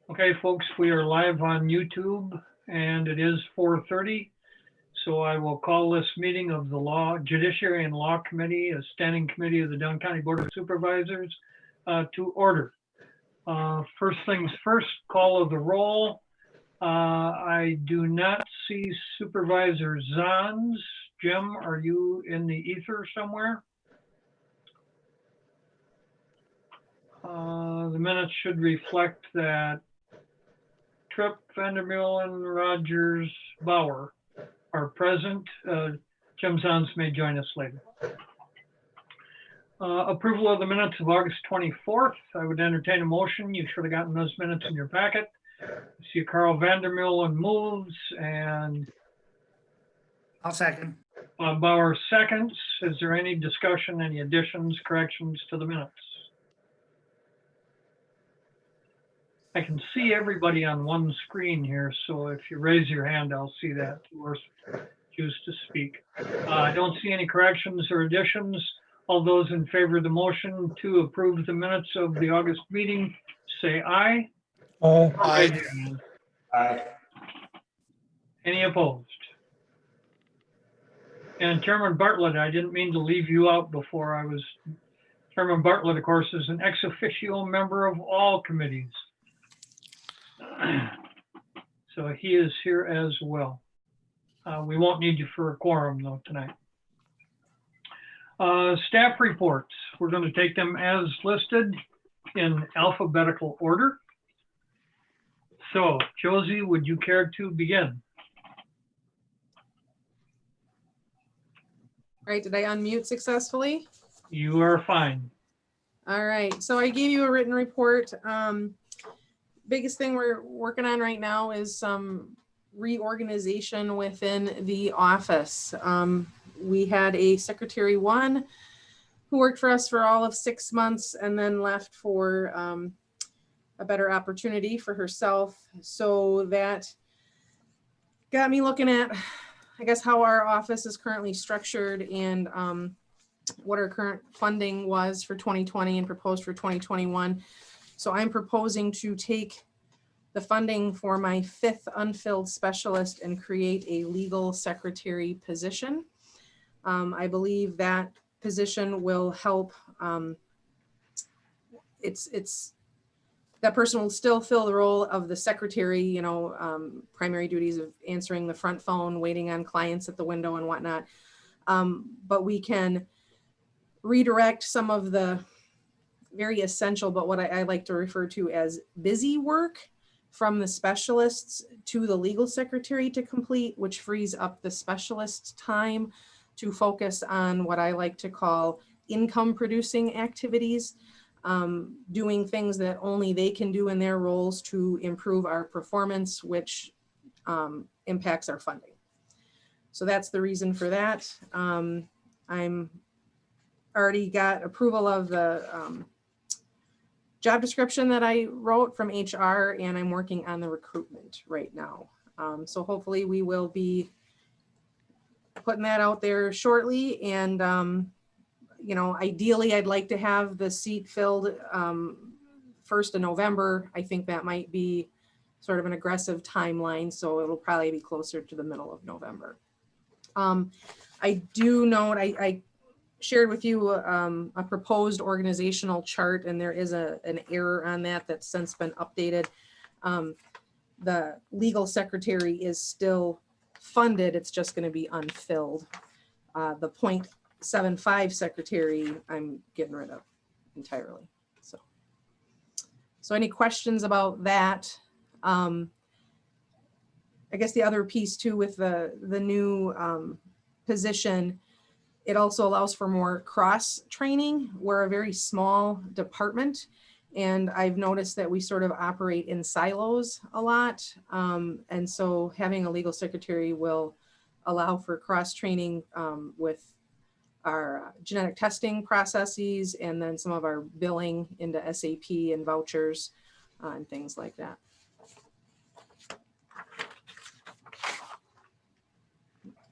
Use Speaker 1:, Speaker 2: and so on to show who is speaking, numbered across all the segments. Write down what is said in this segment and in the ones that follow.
Speaker 1: Okay, folks, we are live on YouTube and it is 4:30. So I will call this meeting of the Judiciary and Law Committee, a standing committee of the Dunn County Board of Supervisors, to order. First things first, call of the roll. I do not see Supervisor Zons. Jim, are you in the ether somewhere? The minutes should reflect that Tripp, Vandermeulen, Rogers, Bauer are present. Jim Zons may join us later. Approval of the minutes of August 24th. I would entertain a motion. You should have gotten those minutes in your packet. I see Carl Vandermeulen moves and
Speaker 2: I'll second.
Speaker 1: Bauer seconds. Is there any discussion, any additions, corrections to the minutes? I can see everybody on one screen here, so if you raise your hand, I'll see that or choose to speak. I don't see any corrections or additions. All those in favor of the motion to approve the minutes of the August meeting, say aye.
Speaker 2: Aye.
Speaker 3: Aye.
Speaker 1: Any opposed? And Chairman Bartlett, I didn't mean to leave you out before. Chairman Bartlett, of course, is an ex officio member of all committees. So he is here as well. We won't need you for a quorum though tonight. Staff reports, we're going to take them as listed in alphabetical order. So Josie, would you care to begin?
Speaker 4: Right, did I unmute successfully?
Speaker 1: You are fine.
Speaker 4: All right, so I gave you a written report. Biggest thing we're working on right now is some reorganization within the office. We had a Secretary 1 who worked for us for all of 6 months and then left for a better opportunity for herself. So that got me looking at, I guess, how our office is currently structured and what our current funding was for 2020 and proposed for 2021. So I'm proposing to take the funding for my 5th unfilled specialist and create a legal secretary position. I believe that position will help. That person will still fill the role of the secretary, primary duties of answering the front phone, waiting on clients at the window and whatnot. But we can redirect some of the very essential, but what I like to refer to as busy work from the specialists to the legal secretary to complete, which frees up the specialist's time to focus on what I like to call income producing activities, doing things that only they can do in their roles to improve our performance, which impacts our funding. So that's the reason for that. I'm already got approval of the job description that I wrote from HR, and I'm working on the recruitment right now. So hopefully we will be putting that out there shortly. And, ideally I'd like to have the seat filled 1st of November. I think that might be sort of an aggressive timeline. So it'll probably be closer to the middle of November. I do note, I shared with you a proposed organizational chart, and there is an error on that that's since been updated. The legal secretary is still funded, it's just going to be unfilled. The 0.75 secretary, I'm getting rid of entirely. So any questions about that? I guess the other piece too with the new position, it also allows for more cross training. We're a very small department, and I've noticed that we sort of operate in silos a lot. And so having a legal secretary will allow for cross training with our genetic testing processes and then some of our billing into SAP and vouchers and things like that.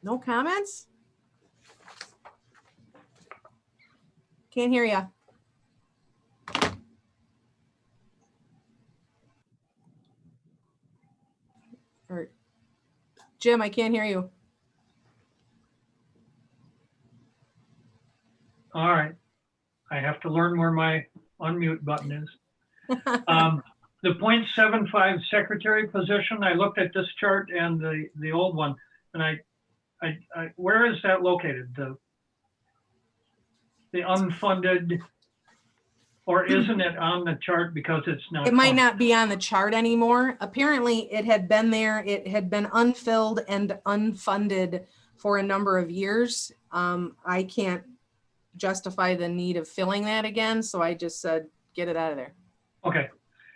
Speaker 4: No comments? Can't hear you. Jim, I can't hear you.
Speaker 1: All right. I have to learn where my unmute button is. The 0.75 secretary position, I looked at this chart and the old one, and I where is that located? The unfunded, or isn't it on the chart because it's not?
Speaker 4: It might
Speaker 1: funded?
Speaker 4: not be on the chart anymore. Apparently it had been there. It had been unfilled and unfunded for a number of years. I can't justify the need of filling that again. So I just said, get it out of there.
Speaker 1: Okay.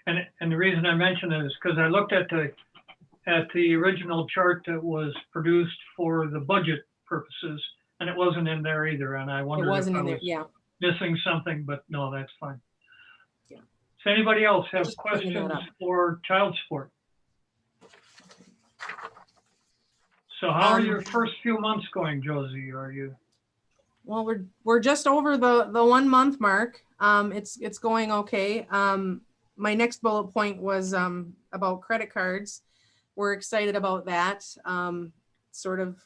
Speaker 1: And the reason I mention it is because I looked at the original chart that was produced for the budget purposes, and it wasn't in there either. And I
Speaker 4: It
Speaker 1: wondered if
Speaker 4: wasn't
Speaker 1: I
Speaker 4: in there.
Speaker 1: was
Speaker 4: Yeah.
Speaker 1: missing something, but no, that's fine.
Speaker 4: Yeah.
Speaker 1: Does anybody else have
Speaker 4: Just cleaning that
Speaker 1: questions
Speaker 4: up.
Speaker 1: for child support? So how are your first few months going, Josie? Are you?
Speaker 4: Well, we're just over the 1 month mark. It's going okay. My next bullet point was about credit cards. We're excited about that. Sort of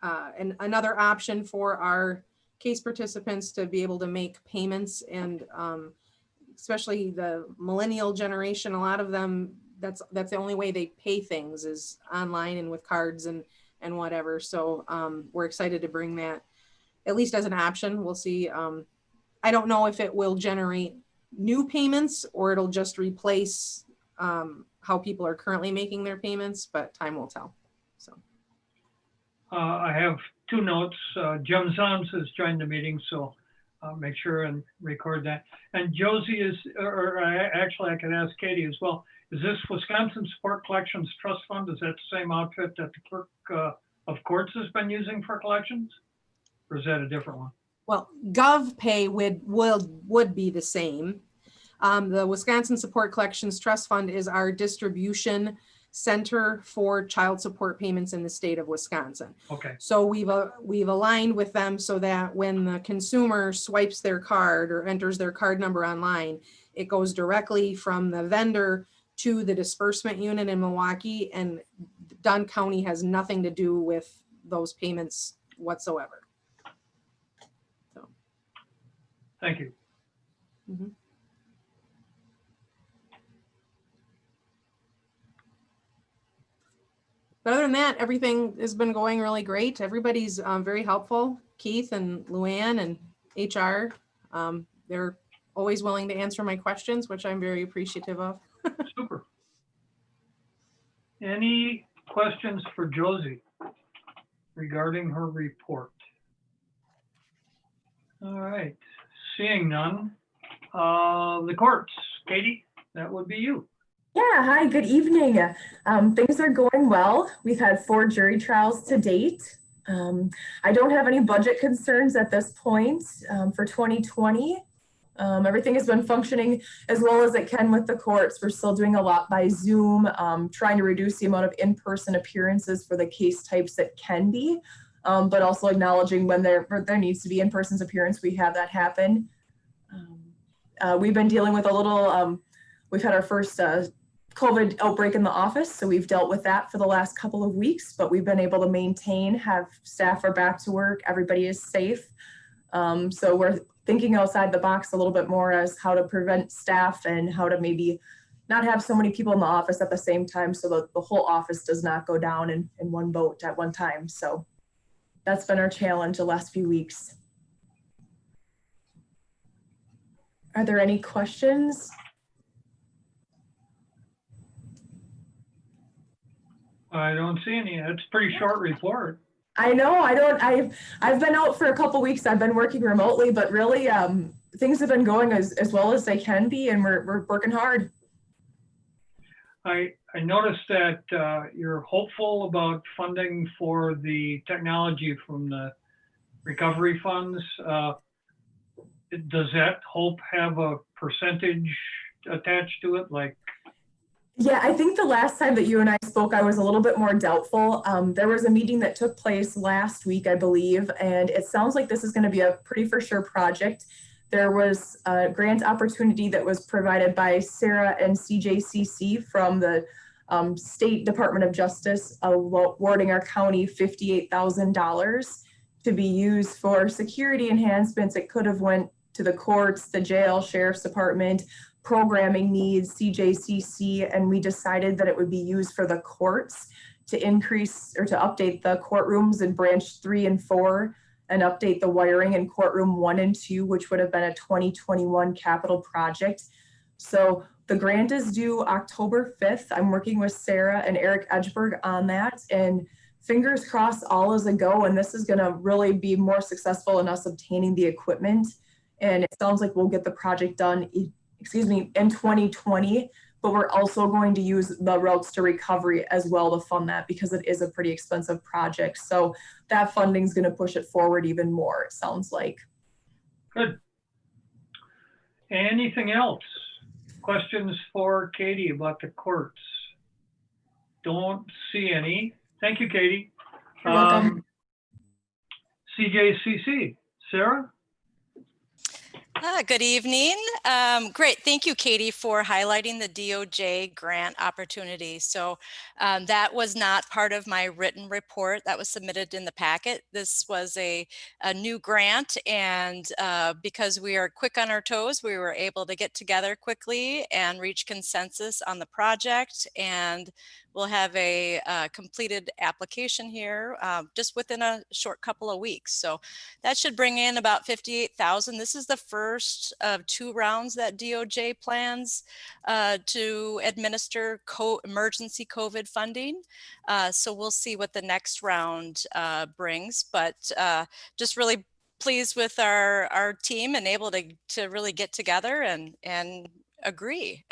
Speaker 4: another option for our case participants to be able to make payments, and especially the millennial generation, a lot of them, that's the only way they pay things is online and with cards and whatever. So we're excited to bring that at least as an option. We'll see. I don't know if it will generate new payments or it'll just replace how people are currently making their payments, but time will tell. So
Speaker 1: I have two notes. Jim Zons has joined the meeting, so I'll make sure and record that. And Josie is, actually I could ask Katie as well. Is this Wisconsin Support Collections Trust Fund? Is that the same outfit that the clerk of courts has been using for collections? Or is that a different one?
Speaker 4: well, GovPay would be the same. The Wisconsin Support Collections Trust Fund is our distribution center for child support payments in the state of Wisconsin.
Speaker 1: Okay.
Speaker 4: So we've aligned with them so that when the consumer swipes their card or enters their card number online, it goes directly from the vendor to the disbursement unit in Milwaukee, and Dunn County has nothing to do with those payments whatsoever.
Speaker 1: Thank you.
Speaker 4: Mm-hmm. But other than that, everything has been going really great. Everybody's very helpful. Keith and Luann and HR, they're always willing to answer my questions, which I'm very appreciative of.
Speaker 1: Super. Any questions for Josie regarding her report? All right, seeing none. The courts, Katie, that would be you.
Speaker 3: Yeah, hi, good evening. Things are going well. We've had 4 jury trials to date. I don't have any budget concerns at this point for 2020. Everything has been functioning as well as it can with the courts. We're still doing a lot by Zoom, trying to reduce the amount of in-person appearances for the case types that can be, but also acknowledging when there needs to be in-person appearance, we have that happen. We've been dealing with a little, we've had our first COVID outbreak in the office, so we've dealt with that for the last couple of weeks, but we've been able to maintain, have staff are back to work, everybody is safe. So we're thinking outside the box a little bit more as how to prevent staff and how to maybe not have so many people in the office at the same time so that the whole office does not go down in one boat at one time. So that's been our challenge the last few weeks. Are there any questions?
Speaker 1: I don't see any. It's a pretty short report.
Speaker 3: I know, I've been out for a couple weeks. I've been working remotely, but really things have been going as well as they can be, and we're working hard.
Speaker 1: I noticed that you're hopeful about funding for the technology from the recovery funds. Does that hope have a percentage attached to it? Like,
Speaker 3: yeah, I think the last time that you and I spoke, I was a little bit more doubtful. There was a meeting that took place last week, I believe, and it sounds like this is going to be a pretty for sure project. There was a grant opportunity that was provided by Sarah and CJCC from the State Department of Justice awarding our county $58,000 to be used for security enhancements. It could have went to the courts, the jail, sheriff's department, programming needs, CJCC, and we decided that it would be used for the courts to increase or to update the courtrooms in branch 3 and 4 and update the wiring in courtroom 1 and 2, which would have been a 2021 capital project. So the grant is due October 5th. I'm working with Sarah and Eric Edgeberg on that, and fingers crossed all is a go, and this is going to really be more successful in us obtaining the equipment. And it sounds like we'll get the project done, in 2020, but we're also going to use the routes to recovery as well to fund that because it is a pretty expensive project. So that funding is going to push it forward even more, it sounds like.
Speaker 1: Good. Anything else? Questions for Katie about the courts? Don't see any. Thank you, Katie.
Speaker 3: You're welcome.
Speaker 1: CJCC, Sarah?
Speaker 5: Good evening. Great. Thank you, Katie, for highlighting the DOJ grant opportunity. So that was not part of my written report that was submitted in the packet. This was a new grant, and because we are quick on our toes, we were able to get together quickly and reach consensus on the project, and we'll have a completed application here just within a short couple of weeks. So that should bring in about $58,000. This is the first of 2 rounds that DOJ plans to administer emergency COVID funding. So we'll see what the next round brings, but just really pleased with our team and able to really get together and agree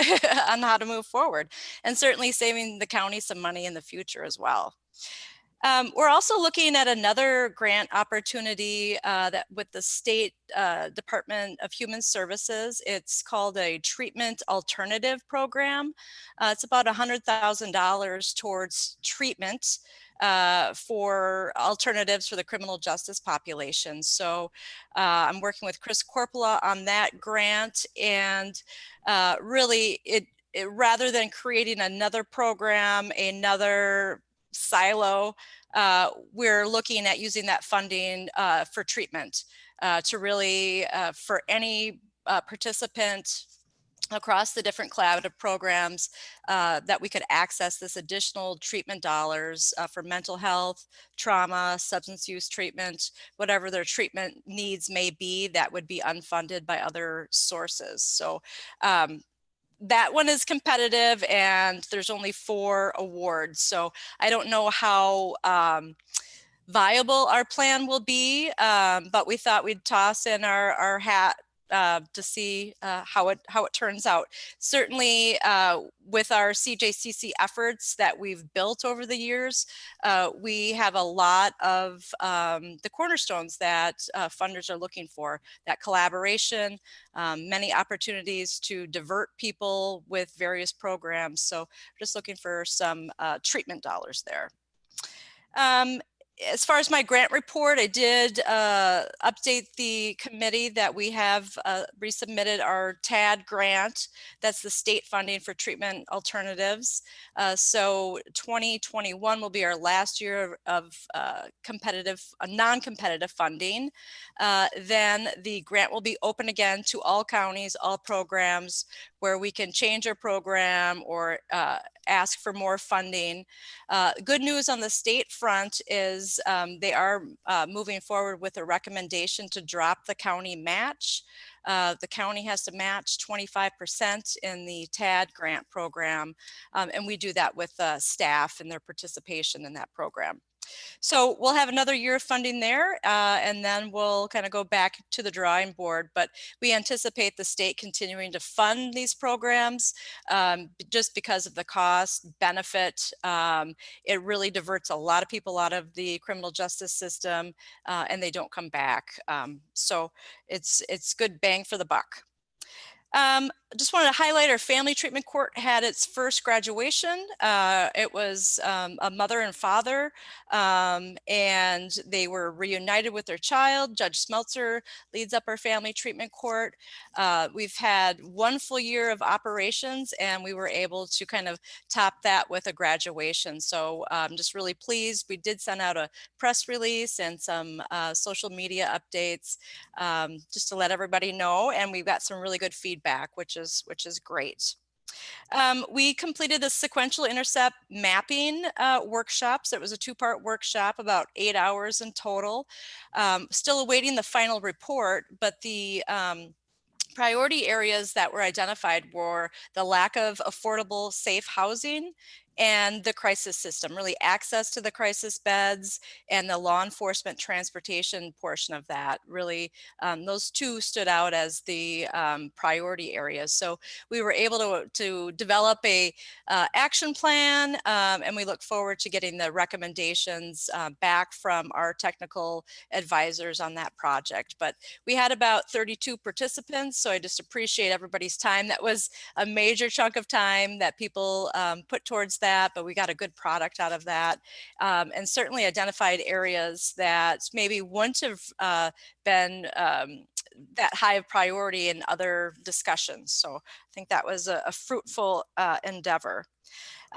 Speaker 5: on how to move forward, and certainly saving the county some money in the future as well. We're also looking at another grant opportunity that with the State Department of Human Services. It's called a treatment alternative program. It's about $100,000 towards treatment for alternatives for the criminal justice population. So I'm working with Chris Corpola on that grant, and really it rather than creating another program, another silo, we're looking at using that funding for treatment to really for any participant across the different collaborative programs that we could access this additional treatment dollars for mental health, trauma, substance use treatment, whatever their treatment needs may be that would be unfunded by other sources. So that one is competitive, and there's only 4 awards. So I don't know how viable our plan will be, but we thought we'd toss in our hat to see how it turns out. Certainly with our CJCC efforts that we've built over the years, we have a lot of the cornerstones that funders are looking for: that collaboration, many opportunities to divert people with various programs. So just looking for some treatment dollars there. As far as my grant report, I did update the committee that we have resubmitted our TAD grant. That's the state funding for treatment alternatives. So 2021 will be our last year of non-competitive funding. Then the grant will be open again to all counties, all programs where we can change our program or ask for more funding. Good news on the state front is they are moving forward with a recommendation to drop the county match. The county has to match 25% in the TAD grant program, and we do that with staff and their participation in that program. So we'll have another year of funding there, and then we'll kind of go back to the drawing board. But we anticipate the state continuing to fund these programs just because of the cost benefit. It really diverts a lot of people out of the criminal justice system, and they don't come back. So it's good bang for the buck. Just wanted to highlight our family treatment court had its first graduation. It was a mother and father, and they were reunited with their child. Judge Smeltzer leads up our family treatment court. We've had 1 full year of operations, and we were able to kind of top that with a graduation. So I'm just really pleased. We did send out a press release and some social media updates just to let everybody know, and we've got some really good feedback, which is great. We completed the sequential intercept mapping workshops. It was a 2-part workshop, about 8 hours in total. Still awaiting the final report, but the priority areas that were identified were the lack of affordable, safe housing and the crisis system, really access to the crisis beds and the law enforcement transportation portion of that. Really, those 2 stood out as the priority areas. So we were able to develop a action plan, and we look forward to getting the recommendations back from our technical advisors on that project. But we had about 32 participants, so I just appreciate everybody's time. That was a major chunk of time that people put towards that, but we got a good product out of that, and certainly identified areas that maybe wouldn't have been that high of priority in other discussions. So I think that was a fruitful endeavor.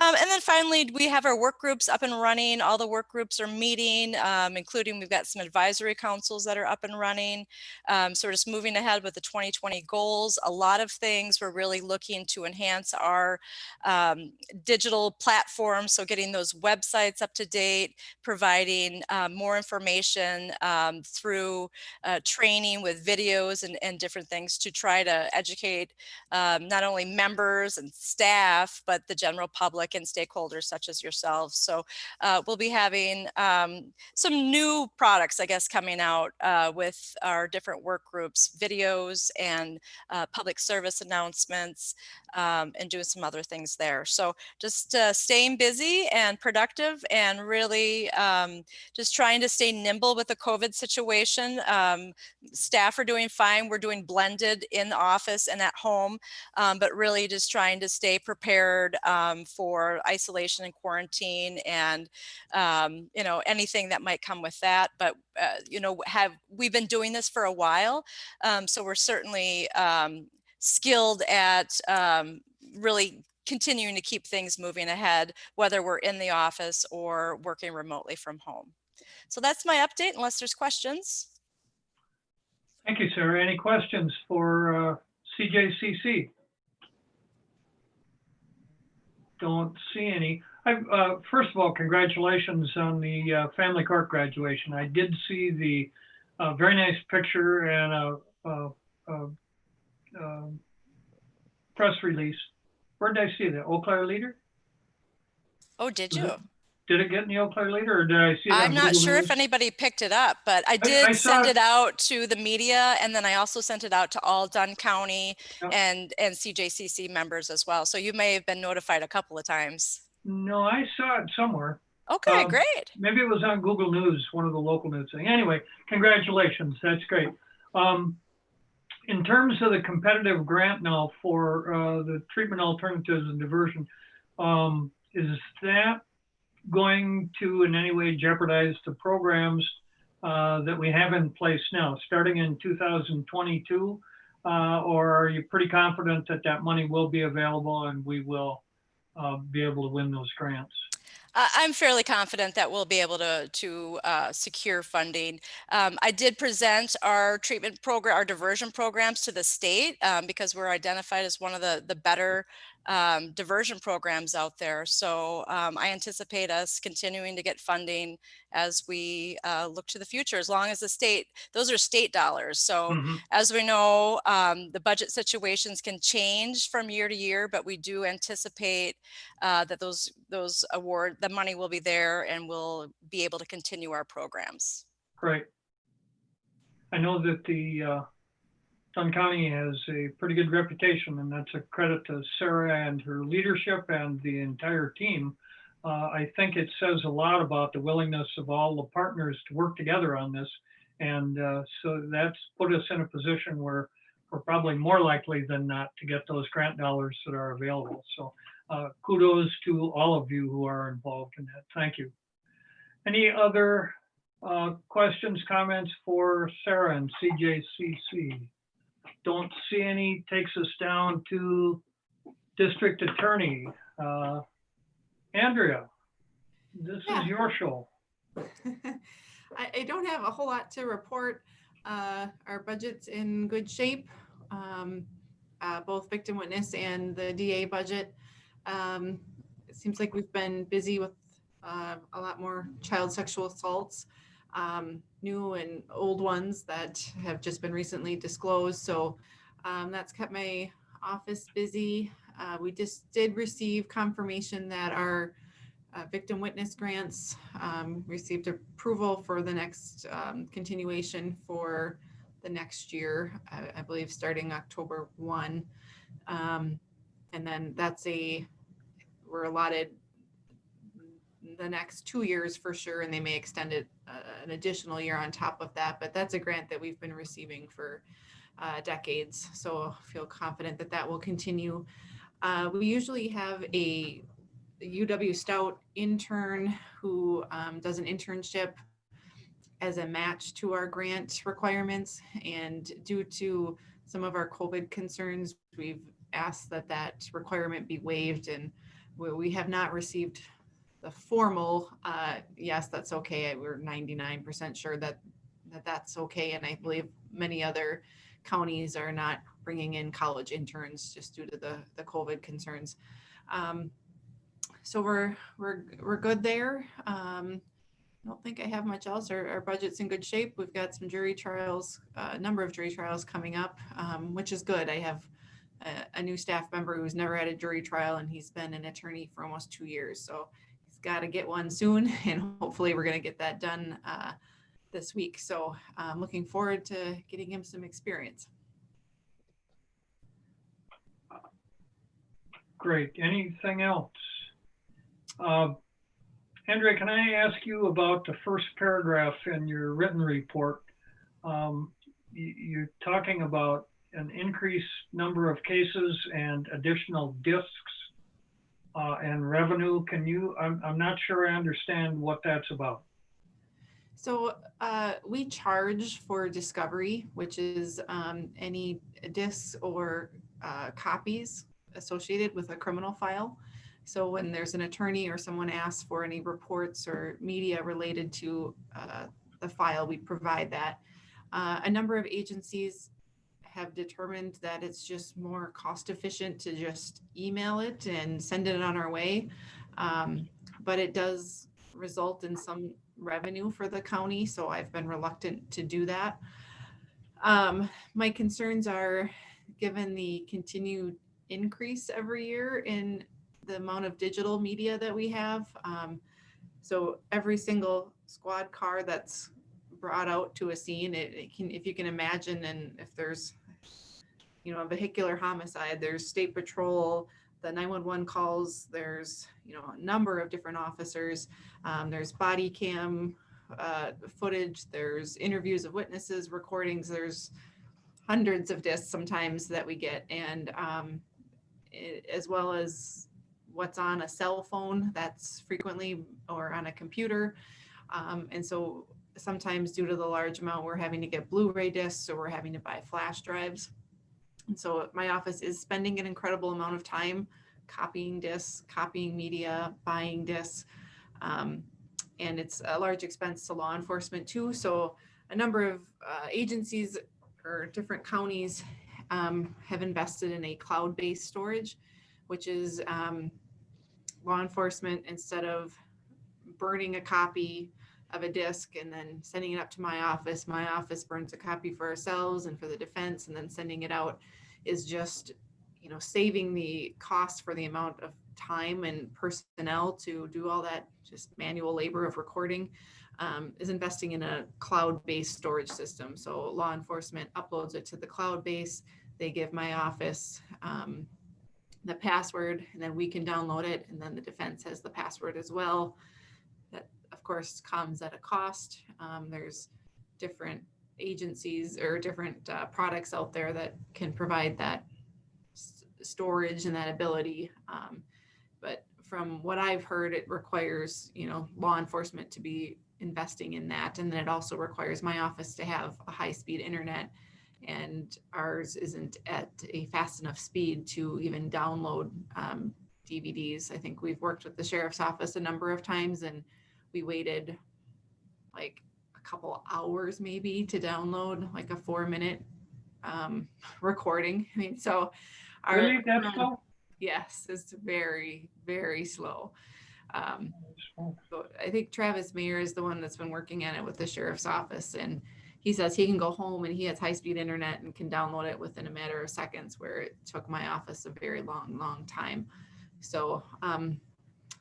Speaker 5: And then finally, we have our work groups up and running. All the work groups are meeting, including we've got some advisory councils that are up and running. So we're just moving ahead with the 2020 goals. A lot of things we're really looking to enhance our digital platforms. So getting those websites up to date, providing more information through training with videos and different things to try to educate not only members and staff, but the general public and stakeholders such as yourselves. So we'll be having some new products, I guess, coming out with our different work groups, videos and public service announcements, and doing some other things there. So just staying busy and productive, and really just trying to stay nimble with the COVID situation. Staff are doing fine. We're doing blended in the office and at home, but really just trying to stay prepared for isolation and quarantine, and anything that might come with that. But we've been doing this for a while, so we're certainly skilled at really continuing to keep things moving ahead, whether we're in the office or working remotely from home. So that's my update, unless there's questions.
Speaker 1: Thank you, Sarah. Any questions for CJCC? Don't see any. First of all, congratulations on the family court graduation. I did see the very nice picture and a press release. Where did I see that? Eau Claire Leader?
Speaker 5: Oh, did you?
Speaker 1: Did it get in the Eau Claire Leader, or did I see it on
Speaker 5: I'm not
Speaker 1: Google
Speaker 5: sure
Speaker 1: News?
Speaker 5: if anybody picked it up, but I did send it out to the media, and then I also sent it out to all Dunn County and CJCC members as well. So you may have been notified a couple of times.
Speaker 1: No, I saw it somewhere.
Speaker 5: Okay, great.
Speaker 1: Maybe it was on Google News, one of the local news things. Anyway, congratulations. That's great. In terms of the competitive grant now for the treatment alternatives and diversion, is that going to in any way jeopardize the programs that we have in place now, starting in 2022? Or are you pretty confident that that money will be available and we will be able to win those grants?
Speaker 5: I'm fairly confident that we'll be able to secure funding. I did present our treatment program, our diversion programs to the state because we're identified as one of the better diversion programs out there. So I anticipate us continuing to get funding as we look to the future, as long as the state, those are state dollars. So as we know, the budget situations can change from year to year, but we do anticipate that those the money will be there and we'll be able to continue our programs. Great.
Speaker 1: I know that the Dunn County has a pretty good reputation, and that's a credit to Sarah and her leadership and the entire team. I think it says a lot about the willingness of all the partners to work together on this. And so that's put us in a position where we're probably more likely than not to get those grant dollars that are available. So kudos to all of you who are involved in that. Thank you. Any other questions, comments for Sarah and CJCC? Don't see any. Takes us down to District Attorney. Andrea, this is your show.
Speaker 6: I don't have a whole lot to report. Our budget's in good shape, both victim witness and the DA budget. It seems like we've been busy with a lot more child sexual assaults, new and old ones that have just been recently disclosed. So that's kept my office busy. We just did receive confirmation that our victim witness grants received approval for the next continuation for the next year, I believe starting October 1. And then we're allotted the next 2 years for sure, and they may extend it an additional year on top of that, but that's a grant that we've been receiving for decades. So I feel confident that that will continue. We usually have a UW Stout intern who does an internship as a match to our grant requirements. And due to some of our COVID concerns, we've asked that that requirement be waived, and we have not received the formal yes, that's okay. We're 99% sure that that's okay. And I believe many other counties are not bringing in college interns just due to the COVID concerns. So we're good there. I don't think I have much else. Our budget's in good shape. We've got some jury trials, a number of jury trials coming up, which is good. I have a new staff member who's never had a jury trial, and he's been an attorney for almost 2 years. So he's got to get one soon, and hopefully we're going to get that done this week. So I'm looking forward to getting him some experience.
Speaker 1: Great. Anything else? Andrea, can I ask you about the first paragraph in your written report? You're talking about an increased number of cases and additional discs and revenue. I'm not sure I understand what that's about.
Speaker 6: So we charge for discovery, which is any discs or copies associated with a criminal file. So when there's an attorney or someone asks for any reports or media related to the file, we provide that. A number of agencies have determined that it's just more cost efficient to just email it and send it on our way. But it does result in some revenue for the county, so I've been reluctant to do that. My concerns are, given the continued increase every year in the amount of digital media that we have. So every single squad car that's brought out to a scene, it can, if you can imagine, and if there's, a vehicular homicide, there's state patrol, the 911 calls, there's, a number of different officers, there's body cam footage, there's interviews of witnesses, recordings, there's hundreds of discs sometimes that we get, and as well as what's on a cell phone that's frequently, or on a computer. And so sometimes due to the large amount, we're having to get Blu-ray discs, or we're having to buy flash drives. And so my office is spending an incredible amount of time copying discs, copying media, buying discs. And it's a large expense to law enforcement too. So a number of agencies or different counties have invested in a cloud-based storage, which is law enforcement, instead of burning a copy of a disc and then sending it up to my office burns a copy for ourselves and for the defense, and then sending it out, is just, saving the cost for the amount of time and personnel to do all that just manual labor of recording, is investing in a cloud-based storage system. So law enforcement uploads it to the cloud base. They give my office the password, and then we can download it, and then the defense has the password as well. That of course comes at a cost. There's different agencies or different products out there that can provide that storage and that ability. But from what I've heard, it requires, law enforcement to be investing in that. And then it also requires my office to have a high-speed internet, and ours isn't at a fast enough speed to even download DVDs. I think we've worked with the sheriff's office a number of times, and we waited like a couple hours maybe to download like a 4-minute recording. I mean, so our
Speaker 1: Really? That's slow?
Speaker 6: yes, it's very, very slow. So I think Travis Mayer is the one that's been working on it with the sheriff's office, and he says he can go home and he has high-speed internet and can download it within a matter of seconds, where it took my office a very long time. So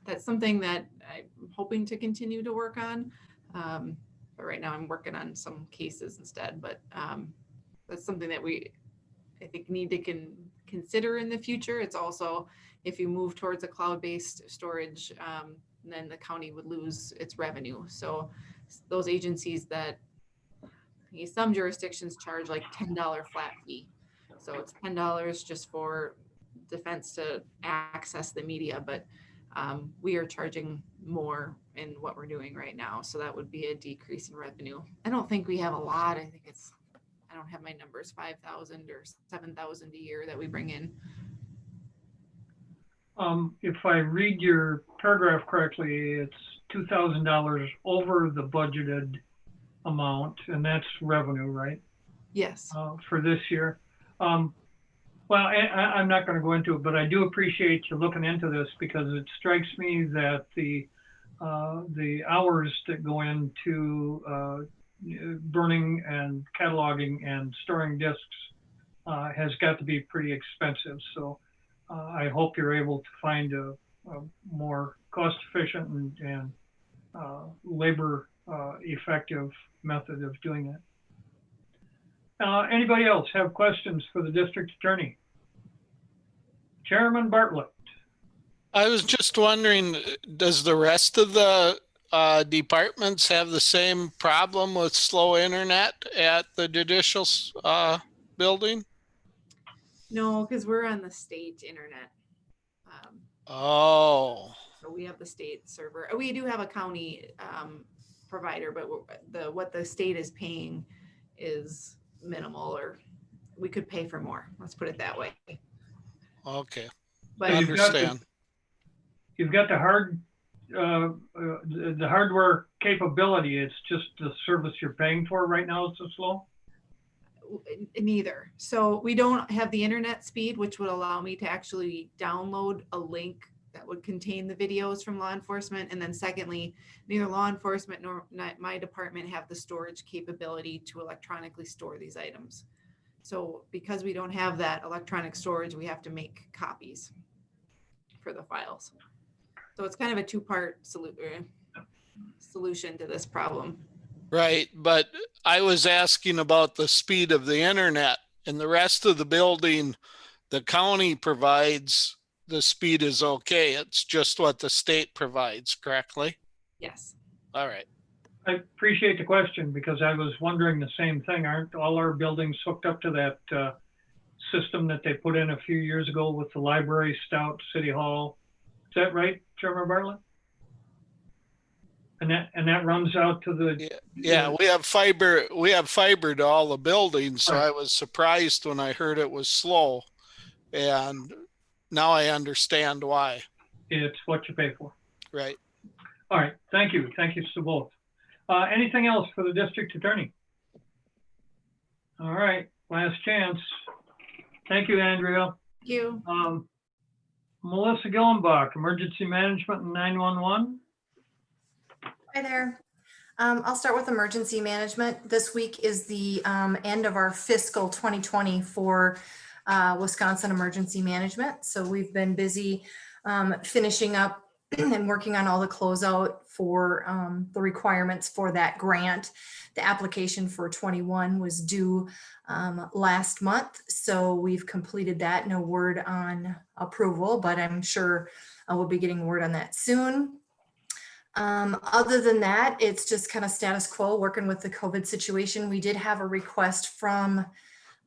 Speaker 6: that's something that I'm hoping to continue to work on. But right now I'm working on some cases instead, but that's something that I think need to consider in the future. It's also, if you move towards a cloud-based storage, then the county would lose its revenue. So those agencies that, some jurisdictions charge like $10 flat fee. So it's $10 just for defense to access the media, but we are charging more in what we're doing right now. So that would be a decrease in revenue. I don't think we have a lot. I think I don't have my numbers, 5,000 or 7,000 a year that we bring in.
Speaker 1: If I read your paragraph correctly, it's $2,000 over the budgeted amount, and that's revenue, right?
Speaker 6: Yes.
Speaker 1: For this year. Well, I'm not going to go into it, but I do appreciate you looking into this, because it strikes me that the hours that go into burning and cataloging and storing discs has got to be pretty expensive. So I hope you're able to find a more cost-efficient and labor effective method of doing it. Anybody else have questions for the district attorney? Chairman Bartlett.
Speaker 7: I was just wondering, does the rest of the departments have the same problem with slow internet at the judicial building?
Speaker 6: No, because we're on the state internet.
Speaker 7: Oh,
Speaker 6: So we have the state server. We do have a county provider, but what the state is paying is minimal, or we could pay for more. Let's put it that way.
Speaker 7: okay.
Speaker 6: But
Speaker 7: I
Speaker 1: You've got
Speaker 7: understand.
Speaker 1: You've got the hardware capability. It's just the service you're paying for right now is so slow.
Speaker 6: neither. So we don't have the internet speed, which would allow me to actually download a link that would contain the videos from law enforcement. And then secondly, neither law enforcement nor my department have the storage capability to electronically store these items. So because we don't have that electronic storage, we have to make copies for the files. So it's kind of a two-part solution to this problem.
Speaker 7: Right, but I was asking about the speed of the internet. In the rest of the building, the county provides, the speed is okay. It's just what the state provides, correctly?
Speaker 6: Yes.
Speaker 7: All right.
Speaker 1: I appreciate the question, because I was wondering the same thing. Aren't all our buildings hooked up to that system that they put in a few years ago with the library, Stout, City Hall? Is that right, Chairman Bartlett? And that runs out to the
Speaker 7: Yeah, we have fiber to all the buildings, so
Speaker 1: Right.
Speaker 7: I was surprised when I heard it was slow. And now I understand why.
Speaker 1: It's what you pay for.
Speaker 7: Right.
Speaker 1: All right, thank you. Thank you to both. Anything else for the district attorney? All right, last chance. Thank you, Andrea.
Speaker 6: Thank you.
Speaker 1: Melissa Gillenbach, Emergency Management and 911.
Speaker 8: Hi there. I'll start with emergency management. This week is the end of our fiscal 2020 for Wisconsin Emergency Management. So we've been busy finishing up and working on all the closeout for the requirements for that grant. The application for 21 was due last month. So we've completed that. No word on approval, but I'm sure we'll be getting word on that soon. Other than that, it's just kind of status quo, working with the COVID situation. We did have a request from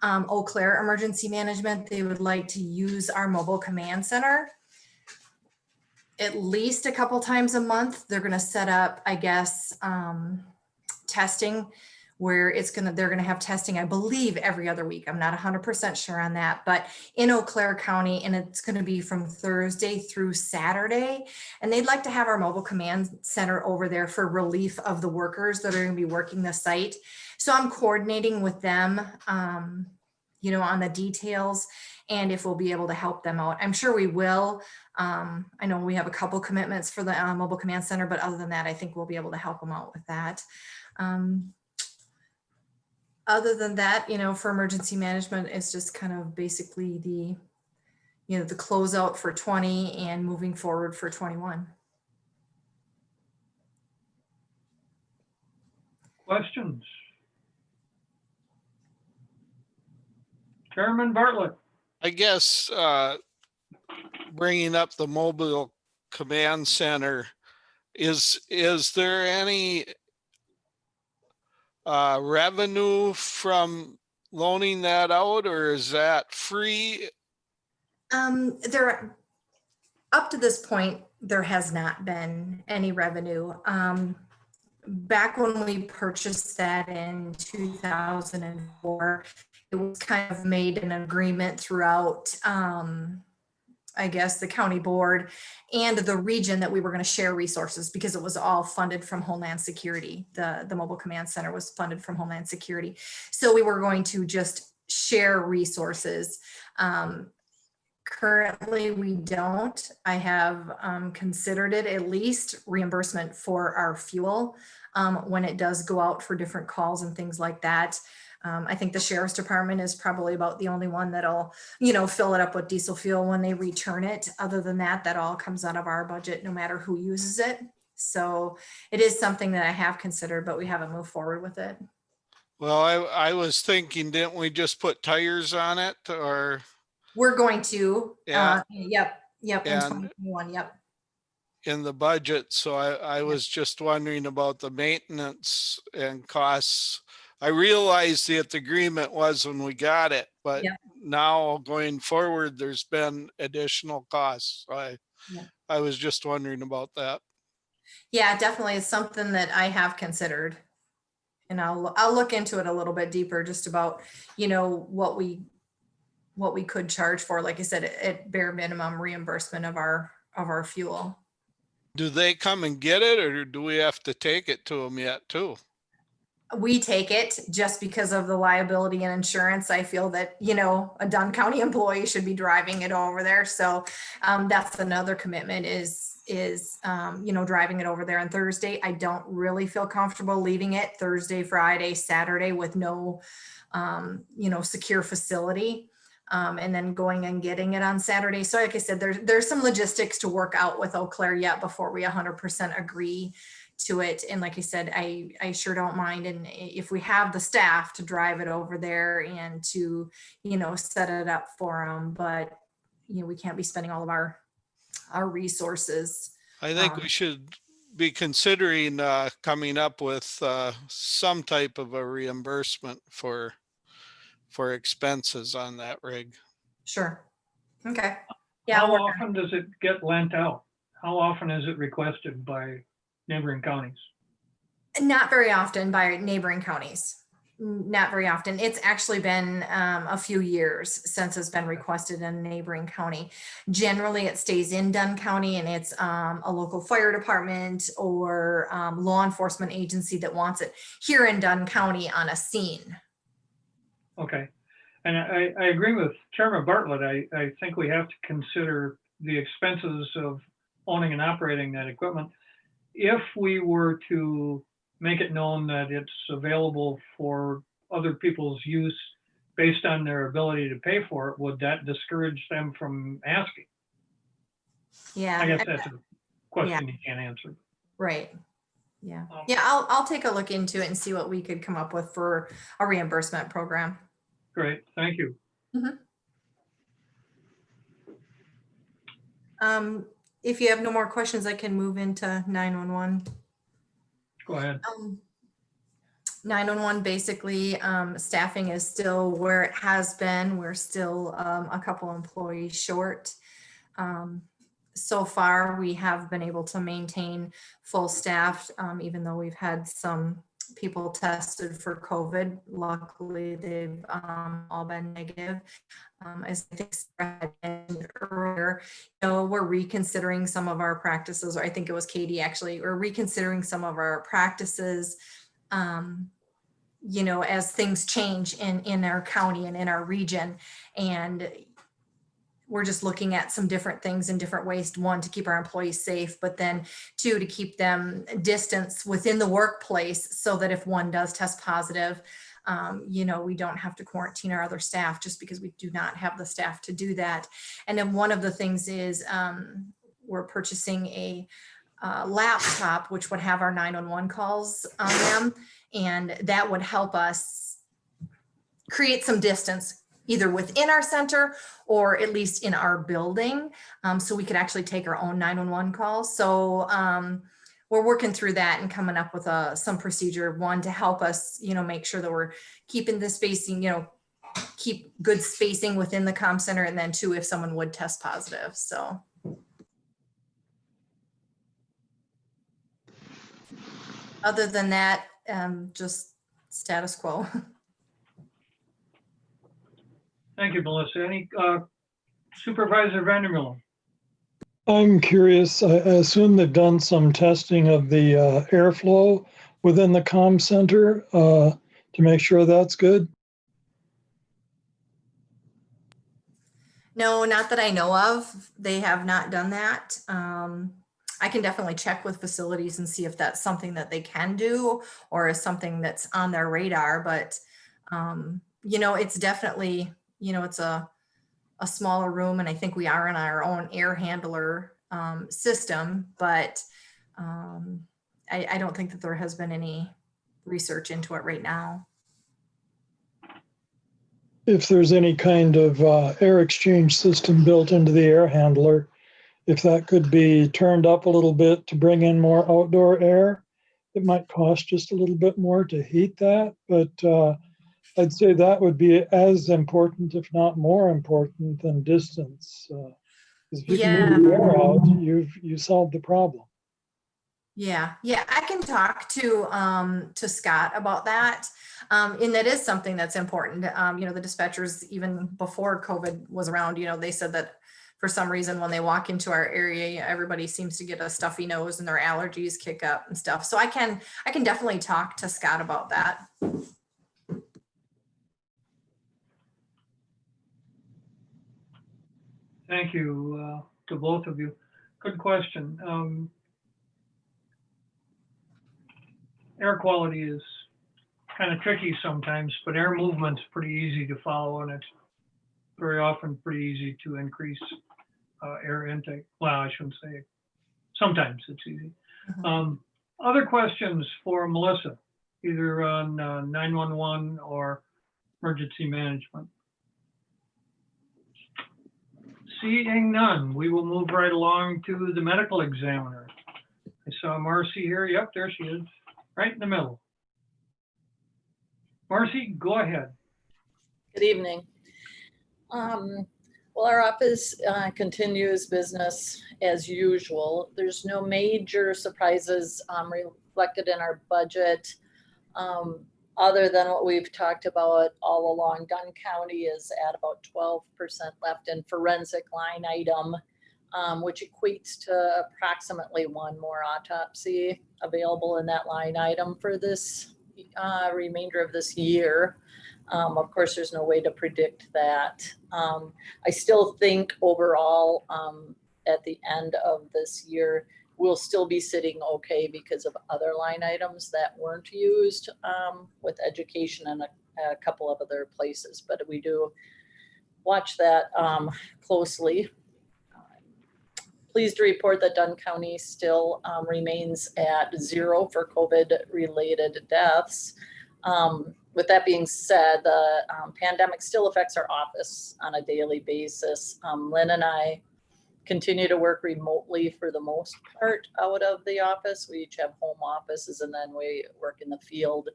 Speaker 8: Eau Claire Emergency Management. They would like to use our mobile command center at least a couple times a month. They're going to set up, I guess, testing where they're going to have testing, I believe, every other week. I'm not 100% sure on that, but in Eau Claire County, and it's going to be from Thursday through Saturday. And they'd like to have our mobile command center over there for relief of the workers that are going to be working the site. So I'm coordinating with them, on the details and if we'll be able to help them out. I'm sure we will. I know we have a couple commitments for the mobile command center, but other than that, I think we'll be able to help them out with that. Other than that, for emergency management, it's just kind of basically the closeout for 20 and moving forward for 21.
Speaker 1: Questions? Chairman Bartlett.
Speaker 7: I guess bringing up the mobile command center, is there any revenue from loaning that out, or is that free?
Speaker 8: There, up to this point, there has not been any revenue. Back when we purchased that in 2004, it was kind of made an agreement throughout, I guess, the county board and the region that we were going to share resources because it was all funded from Homeland Security. The mobile command center was funded from Homeland Security. So we were going to just share resources. Currently, we don't. I have considered it at least reimbursement for our fuel when it does go out for different calls and things like that. I think the sheriff's department is probably about the only one that'll, fill it up with diesel fuel when they return it. Other than that, that all comes out of our budget, no matter who uses it. So it is something that I have considered, but we haven't moved forward with it.
Speaker 7: Well, I was thinking, didn't we just put tires on it, or?
Speaker 8: We're going to,
Speaker 7: Yeah.
Speaker 8: Yep, in
Speaker 7: And
Speaker 8: 2021, yep.
Speaker 7: in the budget. So I was just wondering about the maintenance and costs. I realized that the agreement was when we got it, but
Speaker 8: Yep.
Speaker 7: now going forward, there's been additional costs. So I was just wondering about that.
Speaker 8: Yeah, definitely is something that I have considered. And I'll look into it a little bit deeper, just about, what we could charge for, like I said, at bare minimum reimbursement of our fuel.
Speaker 7: Do they come and get it, or do we have to take it to them yet too?
Speaker 8: We take it just because of the liability and insurance. I feel that, a Dunn County employee should be driving it over there. So that's another commitment is driving it over there on Thursday. I don't really feel comfortable leaving it Thursday, Friday, Saturday with no, secure facility. And then going and getting it on Saturday. So like I said, there's some logistics to work out with Eau Claire yet before we 100% agree to it. And like I said, I sure don't mind. And if we have the staff to drive it over there and to, set it up for them, but we can't be spending all of our resources.
Speaker 7: I think we should be considering coming up with some type of a reimbursement for expenses on that rig.
Speaker 8: Sure. Okay. Yeah.
Speaker 1: How often does it get lent out? How often is it requested by neighboring counties?
Speaker 8: Not very often by neighboring counties. Not very often. It's actually been a few years since it's been requested in a neighboring county. Generally, it stays in Dunn County, and it's a local fire department or law enforcement agency that wants it here in Dunn County on a scene.
Speaker 1: Okay. And I agree with Chairman Bartlett. I think we have to consider the expenses of owning and operating that equipment. If we were to make it known that it's available for other people's use based on their ability to pay for it, would that discourage them from asking?
Speaker 8: Yeah.
Speaker 1: I guess that's a question you can't answer.
Speaker 8: Right. Yeah. Yeah. I'll take a look into it and see what we could come up with for a reimbursement program.
Speaker 1: Great. Thank you.
Speaker 8: if you have no more questions, I can move into 911.
Speaker 1: Go ahead.
Speaker 8: 911, basically, staffing is still where it has been. We're still a couple employees short. So far, we have been able to maintain full staff, even though we've had some people tested for COVID. Luckily, they've all been negative. As I think Sarah had mentioned earlier, we're reconsidering some of our practices, or I think it was Katie actually, we're reconsidering some of our practices, as things change in our county and in our region. And we're just looking at some different things in different ways. One, to keep our employees safe, but then two, to keep them distance within the workplace so that if one does test positive, we don't have to quarantine our other staff just because we do not have the staff to do that. And then one of the things is we're purchasing a laptop, which would have our 911 calls on them. And that would help us create some distance either within our center or at least in our building. So we could actually take our own 911 calls. So we're working through that and coming up with some procedure, one, to help us, make sure that we're keeping the spacing, keep good spacing within the comm center. And then two, if someone would test positive. So. Other than that, just status quo.
Speaker 1: Thank you, Melissa. Any Supervisor Vandermillen?
Speaker 2: I'm curious, I assume they've done some testing of the airflow within the comm center to make sure that's good?
Speaker 8: No, not that I know of. They have not done that. I can definitely check with facilities and see if that's something that they can do or is something that's on their radar. But, it's definitely, it's a smaller room, and I think we are in our own air handler system, but I don't think that there has been any research into it right now.
Speaker 2: If there's any kind of air exchange system built into the air handler, if that could be turned up a little bit to bring in more outdoor air, it might cost just a little bit more to heat that, but I'd say that would be as important, if not more important, than distance. If you can move the air out, you solved the problem.
Speaker 8: Yeah, I can talk to Scott about that. And that is something that's important. The dispatchers, even before COVID was around, they said that for some reason when they walk into our area, everybody seems to get a stuffy nose and their allergies kick up and stuff. So I can definitely talk to Scott about that.
Speaker 1: Thank you to both of you. Good question. Air quality is kind of tricky sometimes, but air movement's pretty easy to follow, and it's very often pretty easy to increase air intake. Well, I shouldn't say it. Sometimes it's easy. Other questions for Melissa, either on 911 or emergency management? Seeing none, we will move right along to the medical examiner. I saw Marcy here. Yep, there she is, right in the middle. Marcy, go ahead.
Speaker 9: Good evening. Well, our office continues business as usual. There's no major surprises reflected in our budget, other than what we've talked about all along. Dunn County is at about 12% left in forensic line item, which equates to approximately one more autopsy available in that line item for this remainder of this year. Of course, there's no way to predict that. I still think overall, at the end of this year, we'll still be sitting okay because of other line items that weren't used with education and a couple of other places. But we do watch that closely. Pleased to report that Dunn County still remains at 0 for COVID-related deaths. With that being said, the pandemic still affects our office on a daily basis. Lynn and I continue to work remotely for the most part out of the office. We each have home offices, and then we work in the field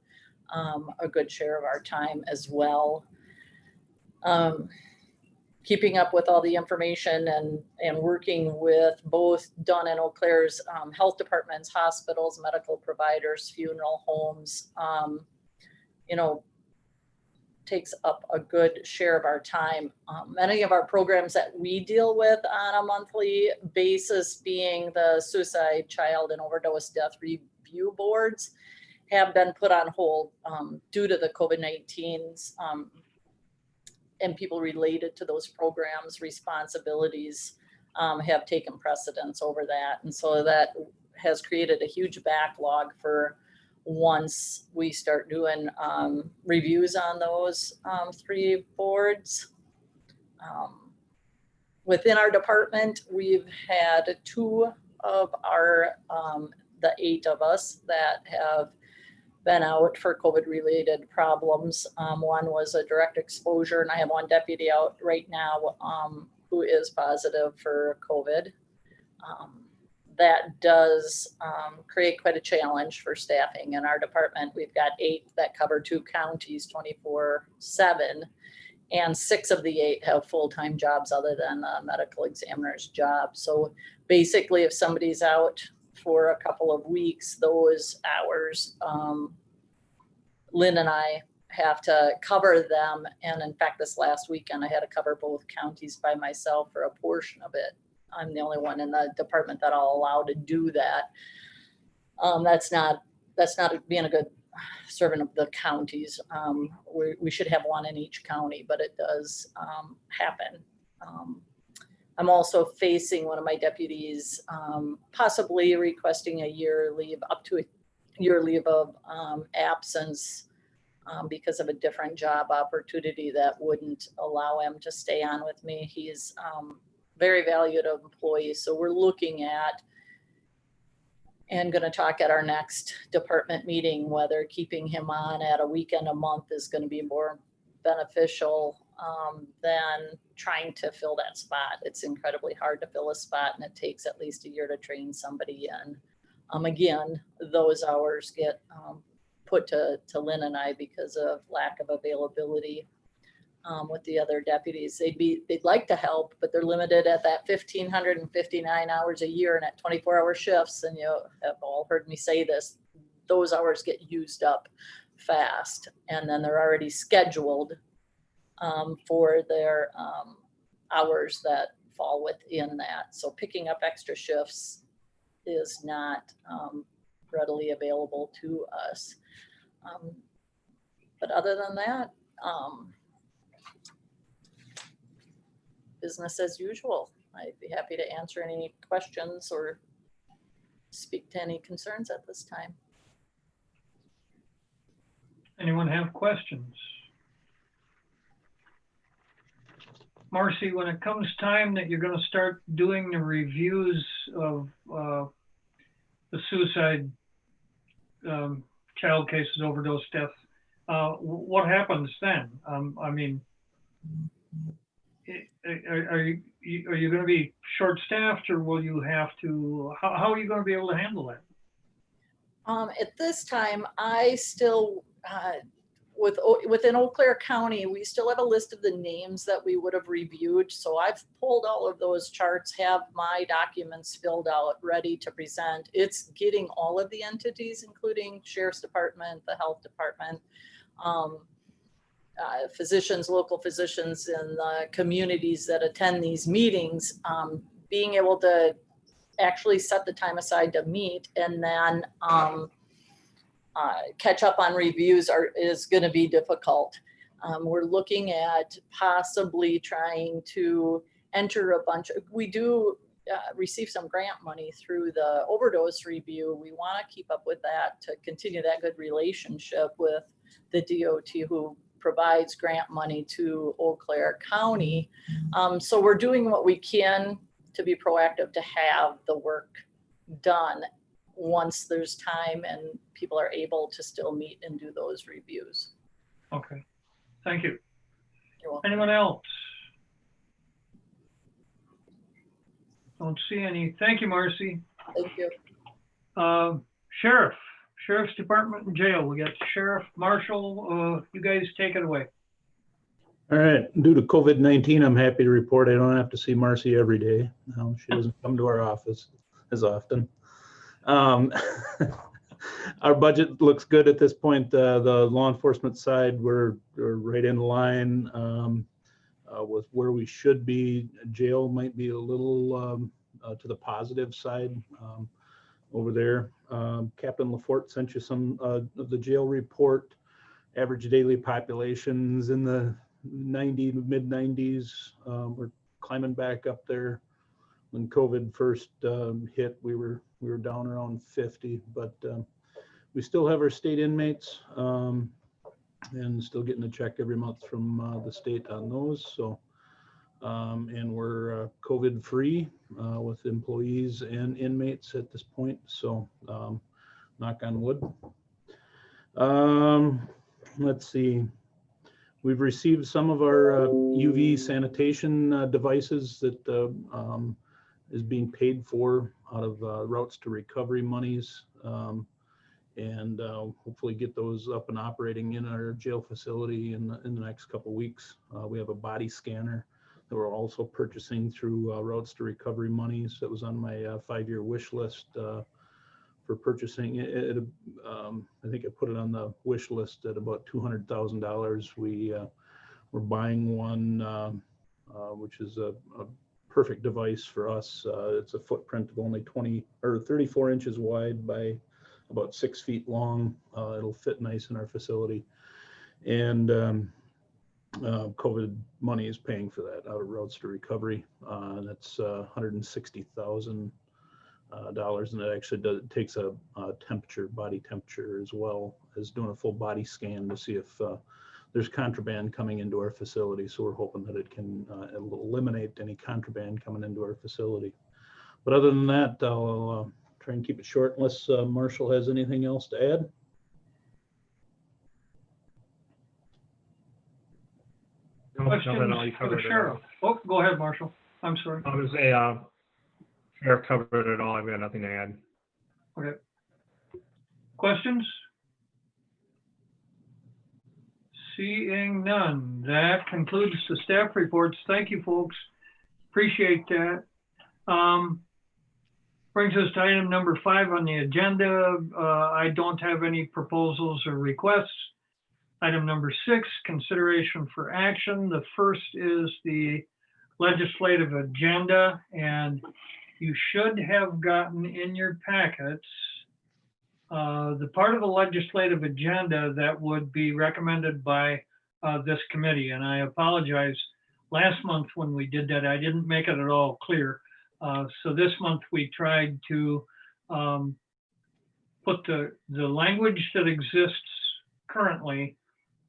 Speaker 9: a good share of our time as well. Keeping up with all the information and working with both Dunn and Eau Claire's health departments, hospitals, medical providers, funeral homes, you know, takes up a good share of our time. Many of our programs that we deal with on a monthly basis, being the suicide, child, and overdose death review boards, have been put on hold due to the COVID-19's and people related to those programs' responsibilities have taken precedence over that. And so that has created a huge backlog for once we start doing reviews on those 3 boards. Within our department, we've had 2 of our, the 8 of us that have been out for COVID-related problems. One was a direct exposure, and I have 1 deputy out right now who is positive for COVID. That does create quite a challenge for staffing in our department. We've got 8 that cover 2 counties 24/7, and 6 of the 8 have full-time jobs other than the medical examiner's job. So basically, if somebody's out for a couple of weeks, those hours, Lynn and I have to cover them. And in fact, this last weekend, I had to cover both counties by myself for a portion of it. I'm the only one in the department that I'll allow to do that. That's not being a good servant of the counties. We should have 1 in each county, but it does happen. I'm also facing one of my deputies possibly requesting a year leave, up to a year leave of absence because of a different job opportunity that wouldn't allow him to stay on with me. He's very valued employee. So we're looking at and going to talk at our next department meeting whether keeping him on at a weekend a month is going to be more beneficial than trying to fill that spot. It's incredibly hard to fill a spot, and it takes at least a year to train somebody in. Again, those hours get put to Lynn and I because of lack of availability with the other deputies. They'd like to help, but they're limited at that 1,559 hours a year and at 24-hour shifts. And you have all heard me say this, those hours get used up fast, and then they're already scheduled for their hours that fall within that. So picking up extra shifts is not readily available to us. But other than that, business as usual. I'd be happy to answer any questions or speak to any concerns at this time.
Speaker 1: Anyone have questions? Marcy, when it comes time that you're going to start doing the reviews of the suicide, child cases, overdose deaths, what happens then? I mean, are you going to be short-staffed, or will you have to? How are you going to be able to handle that?
Speaker 9: At this time, I still. Within Eau Claire County, we still have a list of the names that we would have reviewed. So I've pulled all of those charts, have my documents filled out, ready to present. It's getting all of the entities, including Sheriff's Department, the Health Department, physicians, local physicians in the communities that attend these meetings, being able to actually set the time aside to meet and then catch up on reviews is going to be difficult. We're looking at possibly trying to enter a bunch. We do receive some grant money through the overdose review. We want to keep up with that to continue that good relationship with the DOT who provides grant money to Eau Claire County. So we're doing what we can to be proactive to have the work done once there's time and people are able to still meet and do those reviews.
Speaker 1: Okay, thank you.
Speaker 9: You're welcome.
Speaker 1: Anyone else? Don't see any. Thank you, Marcy.
Speaker 9: Thank you.
Speaker 1: Sheriff's Department and Jail. We got Sheriff Marshall. You guys take it away.
Speaker 10: All right, due to COVID-19, I'm happy to report I don't have to see Marcy every day. No, she doesn't come to our office as often. Our budget looks good at this point. The law enforcement side, we're right in line with where we should be. Jail might be a little to the positive side over there. Captain Lafort sent you some of the jail report. Average daily populations in the 90 to mid 90s. We're climbing back up there. When COVID first hit, we were down around 50, but we still have our state inmates and still getting a check every month from the state on those. So, and we're COVID free with employees and inmates at this point. So, knock on wood. Let's see. We've received some of our UV sanitation devices that is being paid for out of routes to recovery monies, and hopefully get those up and operating in our jail facility in the next couple of weeks. We have a body scanner that we're also purchasing through routes to recovery monies. That was on my 5-year wish list for purchasing it. I think I put it on the wish list at about $200,000. We're buying one, which is a perfect device for us. It's a footprint of only 20 or 34 inches wide by about 6 feet long. It'll fit nice in our facility, and COVID money is paying for that out of routes to recovery. That's $160,000. And it actually takes a temperature, body temperature, as well as doing a full body scan to see if there's contraband coming into our facility. So we're hoping that it can eliminate any contraband coming into our facility. But other than that, I'll try and keep it short unless Marshall has anything else to add.
Speaker 1: Questions
Speaker 11: you
Speaker 1: for the
Speaker 11: covered it
Speaker 1: sheriff?
Speaker 11: all.
Speaker 1: Oh, go ahead, Marshall. I'm sorry.
Speaker 11: I was a sheriff covered it all. I've got nothing to add.
Speaker 1: Okay. Questions? Seeing none, that concludes the staff reports. Thank you, folks. Appreciate that. Brings us to item number 5 on the agenda. I don't have any proposals or requests. Item number 6, consideration for action. The first is the legislative agenda, and you should have gotten in your packets the part of the legislative agenda that would be recommended by this committee. And I apologize, last month when we did that, I didn't make it at all clear. So this month we tried to put the language that exists currently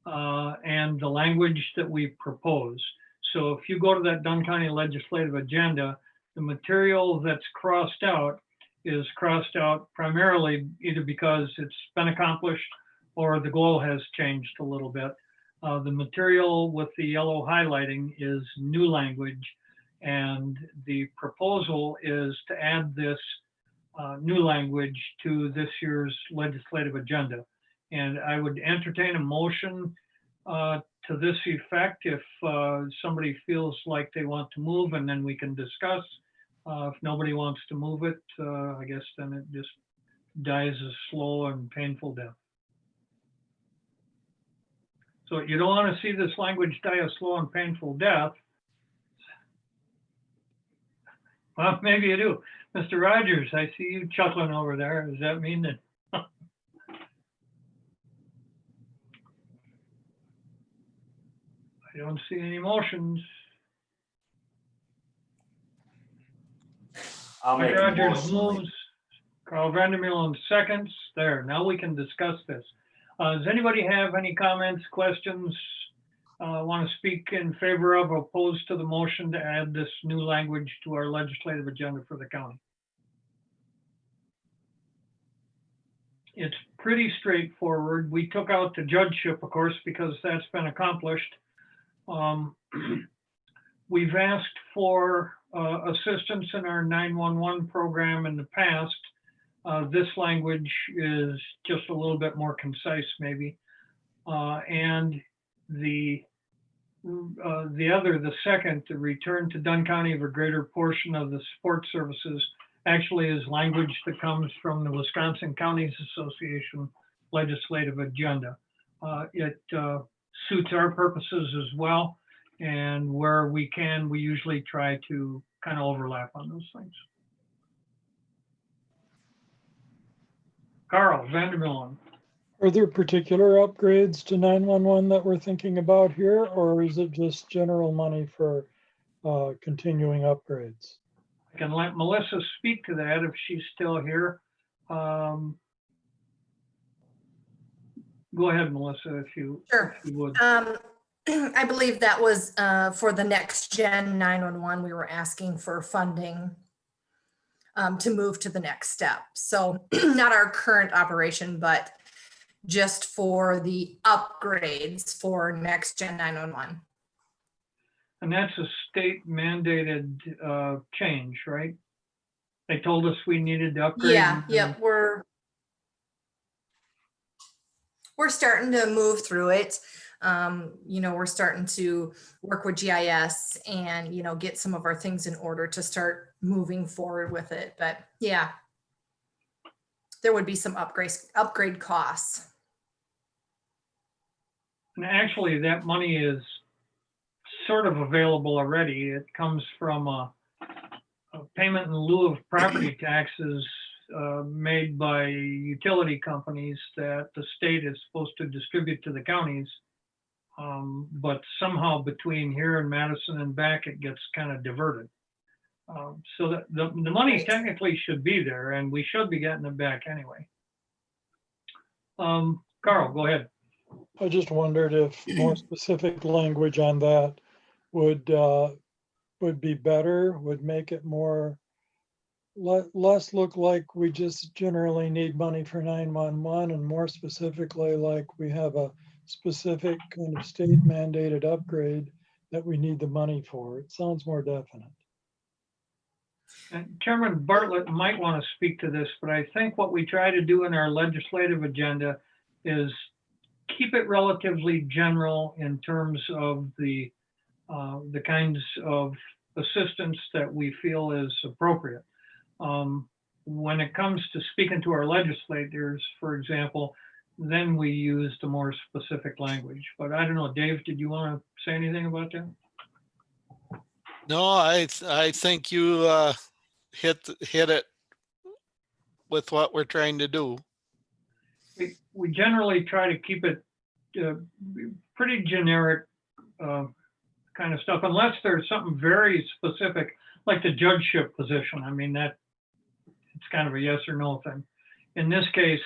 Speaker 1: and the language that we propose. So if you go to that Dunn County legislative agenda, the material that's crossed out is crossed out primarily either because it's been accomplished or the goal has changed a little bit. The material with the yellow highlighting is new language, and the proposal is to add this new language to this year's legislative agenda. And I would entertain a motion to this effect if somebody feels like they want to move, and then we can discuss. If nobody wants to move it, I guess then it just dies a slow and painful death. So you don't want to see this language die a slow and painful death. Well, maybe you do. Mr. Rogers, I see you chuckling over there. Does that mean that? I don't see any motions.
Speaker 12: Mike
Speaker 1: Rogers moves. Carl Vandermeulen seconds. There, now we can discuss this. Does anybody have any comments, questions, want to speak in favor of or opposed to the motion to add this new language to our legislative agenda for the county? It's pretty straightforward. We took out the judgeship, of course, because that's been accomplished. We've asked for assistance in our 911 program in the past. This language is just a little bit more concise, maybe. And the second, the return to Dunn County of a greater portion of the support services, actually is language that comes from the Wisconsin Counties Association legislative agenda. It suits our purposes as well. And where we can, we usually try to kind of overlap on those things. Carl Vandermillen.
Speaker 2: Are there particular upgrades to 911 that we're thinking about here, or is it just general money for continuing upgrades?
Speaker 1: I can let Melissa speak to that if she's still here. Go ahead, Melissa, if you,
Speaker 8: Sure.
Speaker 1: if you would.
Speaker 8: I believe that was for the next gen 911. We were asking for funding to move to the next step. So not our current operation, but just for the upgrades for next gen 911.
Speaker 1: And that's a state mandated change, right? They told us we needed to upgrade.
Speaker 8: Yeah, yep. We're starting to move through it. We're starting to work with GIS and, get some of our things in order to start moving forward with it. But yeah, there would be some upgrade costs.
Speaker 1: And actually that money is sort of available already. It comes from a payment in lieu of property taxes made by utility companies that the state is supposed to distribute to the counties. But somehow between here and Madison and back, it gets kind of diverted. So that the money technically should be there and we should be getting it back anyway. Carl, go ahead.
Speaker 2: I just wondered if more specific language on that would be better, would make it more, less look like we just generally need money for 911 and more specifically like we have a specific kind of state mandated upgrade that we need the money for. It sounds more definite.
Speaker 1: And Chairman Bartlett might want to speak to this, but I think what we try to do in our legislative agenda is keep it relatively general in terms of the kinds of assistance that we feel is appropriate. When it comes to speaking to our legislators, for example, then we use the more specific language. But I don't know, Dave, did you want to say anything about that?
Speaker 7: No, I think you hit it with what we're trying to do.
Speaker 1: We generally try to keep it pretty generic kind of stuff, unless there's something very specific, like the judgeship position. I mean, that it's kind of a yes or no thing. In this case,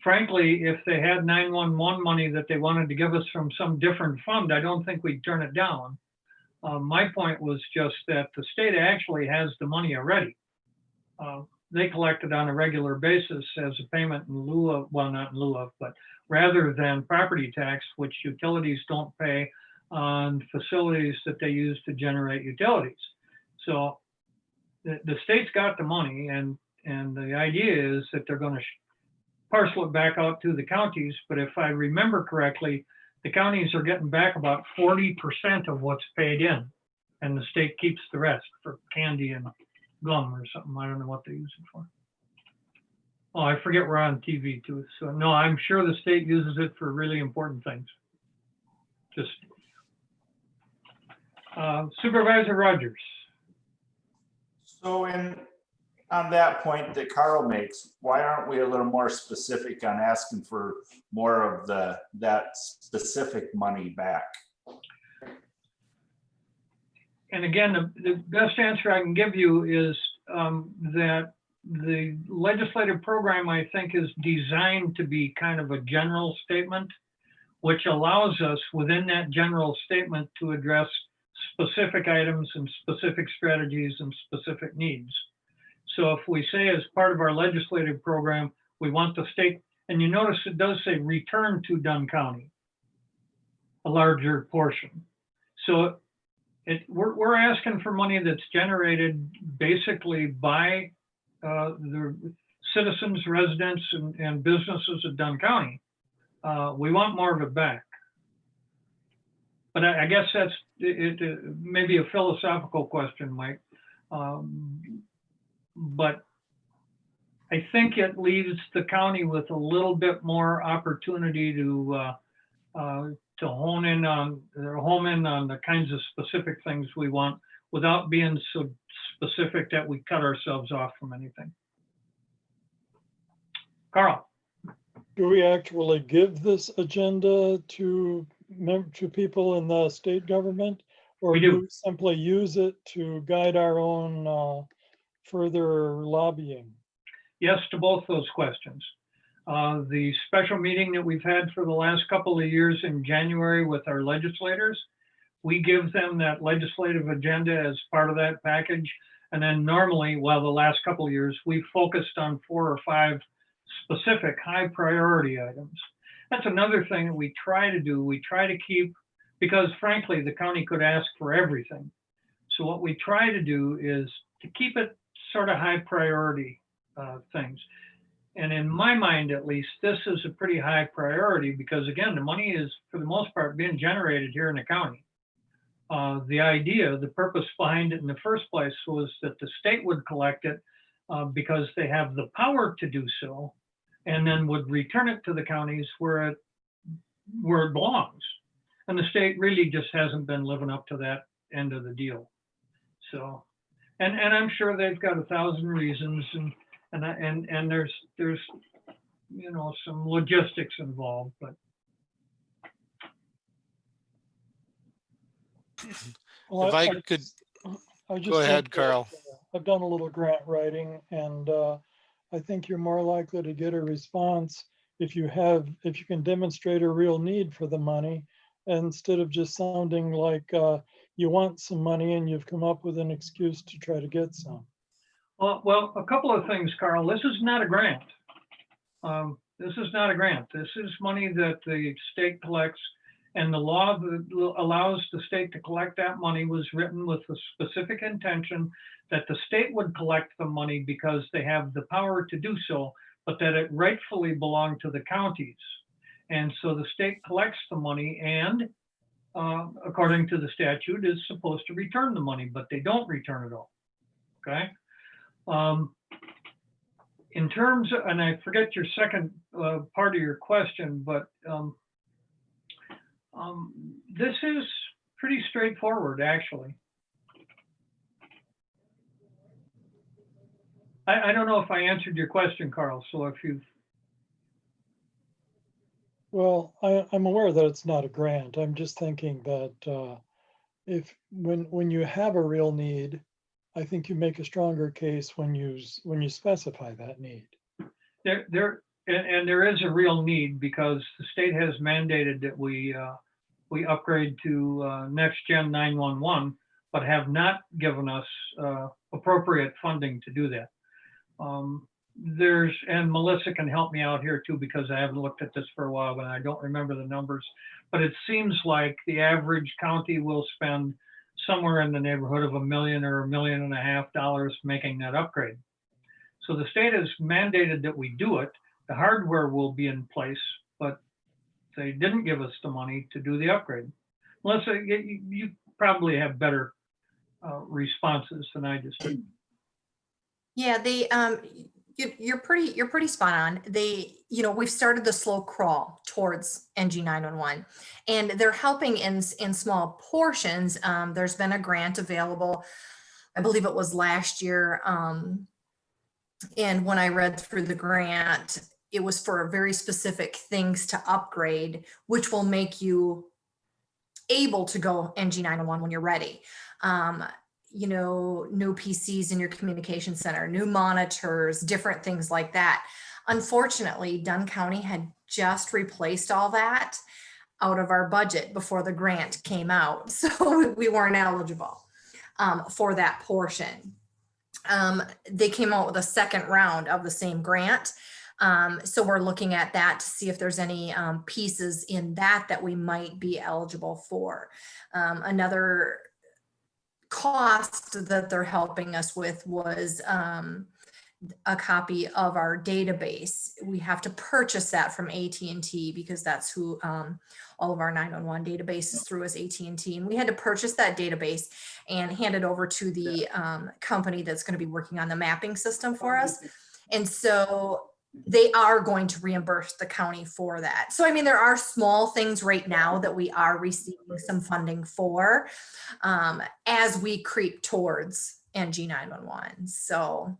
Speaker 1: frankly, if they had 911 money that they wanted to give us from some different fund, I don't think we'd turn it down. My point was just that the state actually has the money already. They collect it on a regular basis as a payment in lieu of, well, not in lieu of, but rather than property tax, which utilities don't pay on facilities that they use to generate utilities. So the state's got the money, and the idea is that they're going to parcel it back out to the counties. But if I remember correctly, the counties are getting back about 40% of what's paid in, and the state keeps the rest for candy and gum or something. I don't know what they use it for. Oh, I forget we're on TV too. So no, I'm sure the state uses it for really important things. Just Supervisor Rogers.
Speaker 12: So on that point that Carl makes, why aren't we a little more specific on asking for more of that specific money back?
Speaker 1: And again, the best answer I can give you is that the legislative program, I think, is designed to be kind of a general statement, which allows us within that general statement to address specific items and specific strategies and specific needs. So if we say as part of our legislative program, we want the state, and you notice it does say return to Dunn County, a larger portion. So we're asking for money that's generated basically by the citizens, residents, and businesses of Dunn County. We want more of it back. But I guess that's maybe a philosophical question, Mike. But I think it leaves the county with a little bit more opportunity to hone in on the kinds of specific things we want without being so specific that we cut ourselves off from anything. Carl.
Speaker 2: Do we actually give this agenda to people in the state government? Or
Speaker 1: We do.
Speaker 2: we simply use it to guide our own further lobbying?
Speaker 1: Yes to both those questions. The special meeting that we've had for the last couple of years in January with our legislators, we give them that legislative agenda as part of that package. And then normally, well, the last couple of years, we've focused on 4 or 5 specific high priority items. That's another thing that we try to do. We try to keep, because frankly, the county could ask for everything. So what we try to do is to keep it sort of high priority things. And in my mind, at least, this is a pretty high priority because again, the money is for the most part being generated here in the county. The idea, the purpose behind it in the first place was that the state would collect it because they have the power to do so, and then would return it to the counties where it belongs. And the state really just hasn't been living up to that end of the deal. So, and I'm sure they've got 1,000 reasons, and there's you know some logistics involved, but.
Speaker 2: Well,
Speaker 7: If I could, go ahead, Carl.
Speaker 2: I've done a little grant writing, and I think you're more likely to get a response if you can demonstrate a real need for the money, instead of just sounding like you want some money and you've come up with an excuse to try to get some.
Speaker 1: Well, a couple of things, Carl. This is not a grant. This is not a grant. This is money that the state collects, and the law that allows the state to collect that money was written with the specific intention that the state would collect the money because they have the power to do so, but that it rightfully belonged to the counties. And so the state collects the money and, according to the statute, is supposed to return the money, but they don't return it all. Okay. In terms of, and I forget your second part of your question, but this is pretty straightforward, actually. I don't know if I answered your question, Carl, so if you've...
Speaker 2: Well, I'm aware that it's not a grant. I'm just thinking that when you have a real need, I think you make a stronger case when you specify that need.
Speaker 1: There is a real need because the state has mandated that we upgrade to next gen 911, but have not given us appropriate funding to do that. And Melissa can help me out here too, because I haven't looked at this for a while, but I don't remember the numbers. But it seems like the average county will spend somewhere in the neighborhood of $1 million or $1.5 million making that upgrade. So the state has mandated that we do it. The hardware will be in place, but they didn't give us the money to do the upgrade. Melissa, you probably have better responses than I just did.
Speaker 8: Yeah, you're pretty spot on. We've started the slow crawl towards NG911, and they're helping in small portions. There's been a grant available, I believe it was last year. And when I read through the grant, it was for very specific things to upgrade, which will make you able to go NG911 when you're ready. New PCs in your communication center, new monitors, different things like that. Unfortunately, Dunn County had just replaced all that out of our budget before the grant came out. So we weren't eligible for that portion. They came out with a second round of the same grant. So we're looking at that to see if there's any pieces in that we might be eligible for. Another cost that they're helping us with was a copy of our database. We have to purchase that from AT&T because that's who all of our 911 database is through, is AT&T. And we had to purchase that database and hand it over to the company that's going to be working on the mapping system for us. And so they are going to reimburse the county for that. So, I mean, there are small things right now that we are receiving some funding for as we creep towards NG 911. So,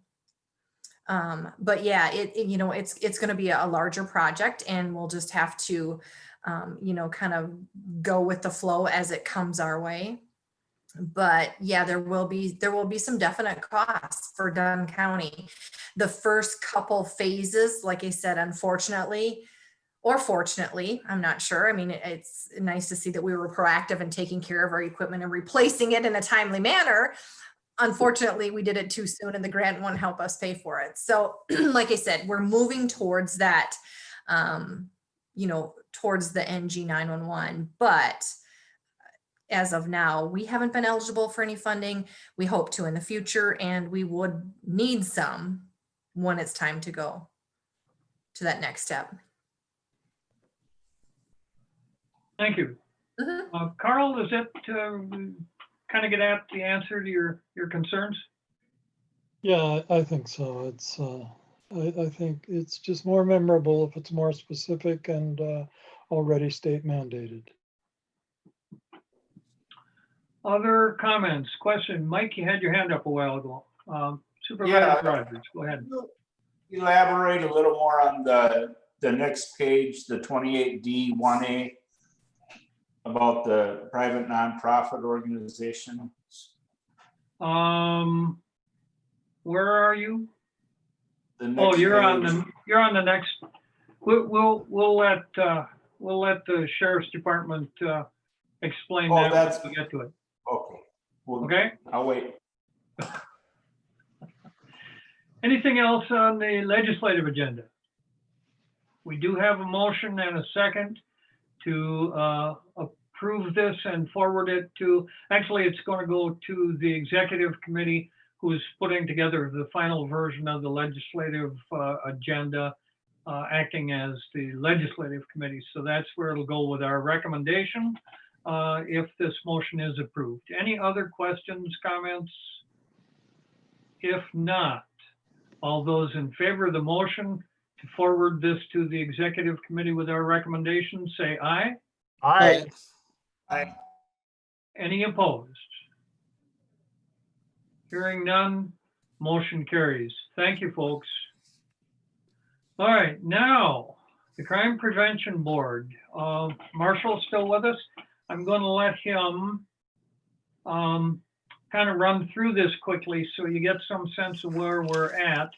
Speaker 8: but yeah, you know, it's going to be a larger project, and we'll just have to, you know, kind of go with the flow as it comes our way. But yeah, there will be some definite costs for Dunn County. The first couple phases, like I said, unfortunately, or fortunately, I'm not sure. I mean, it's nice to see that we were proactive in taking care of our equipment and replacing it in a timely manner. Unfortunately, we did it too soon, and the grant won't help us pay for it. So like I said, we're moving towards that, you know, towards the NG 911, but as of now, we haven't been eligible for any funding. We hope to in the future, and we would need some when it's time to go to that next step.
Speaker 1: Thank you. Carl, does that kind of get at the answer to your concerns?
Speaker 2: Yeah, I think so. It's I think it's just more memorable if it's more specific and already state mandated.
Speaker 1: Other comments, question? Mike, you had your hand up a while ago. Supervisor Rogers, go ahead.
Speaker 12: Elaborate a little more on the next page, the 28D 1A, about the private nonprofit organization.
Speaker 1: Where are you?
Speaker 12: Oh,
Speaker 1: you're on the next. We'll let the sheriff's department explain that when we get to it.
Speaker 12: Okay. Well,
Speaker 1: okay.
Speaker 12: I'll wait.
Speaker 1: Anything else on the legislative agenda? We do have a motion and a second to approve this and forward it to, actually it's going to go to the executive committee, who's putting together the final version of the legislative agenda, acting as the legislative committee. So that's where it'll go with our recommendation if this motion is approved. Any other questions, comments? If not, all those in favor of the motion to forward this to the executive committee with our recommendation, say aye.
Speaker 11: Aye.
Speaker 12: Aye.
Speaker 1: Any opposed? Hearing none, motion carries. Thank you, folks. All right, now the Crime Prevention Board. Marshall's still with us. I'm going to let him kind of run through this quickly so you get some sense of where we're at.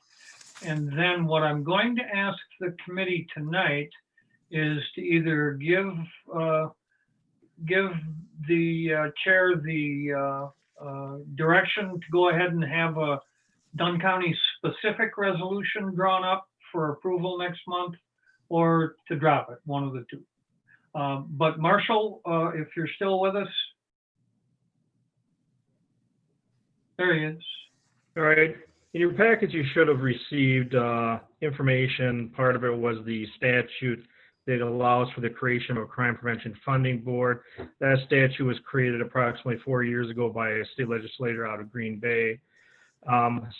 Speaker 1: And then what I'm going to ask the committee tonight is to either give the chair the direction to go ahead and have a Dunn County specific resolution drawn up for approval next month, or to drop it, one of the two. But Marshall, if you're still with us. There he is.
Speaker 11: All right. In your package, you should have received information. Part of it was the statute that allows for the creation of a crime prevention funding board. That statute was created approximately 4 years ago by a state legislator out of Green Bay.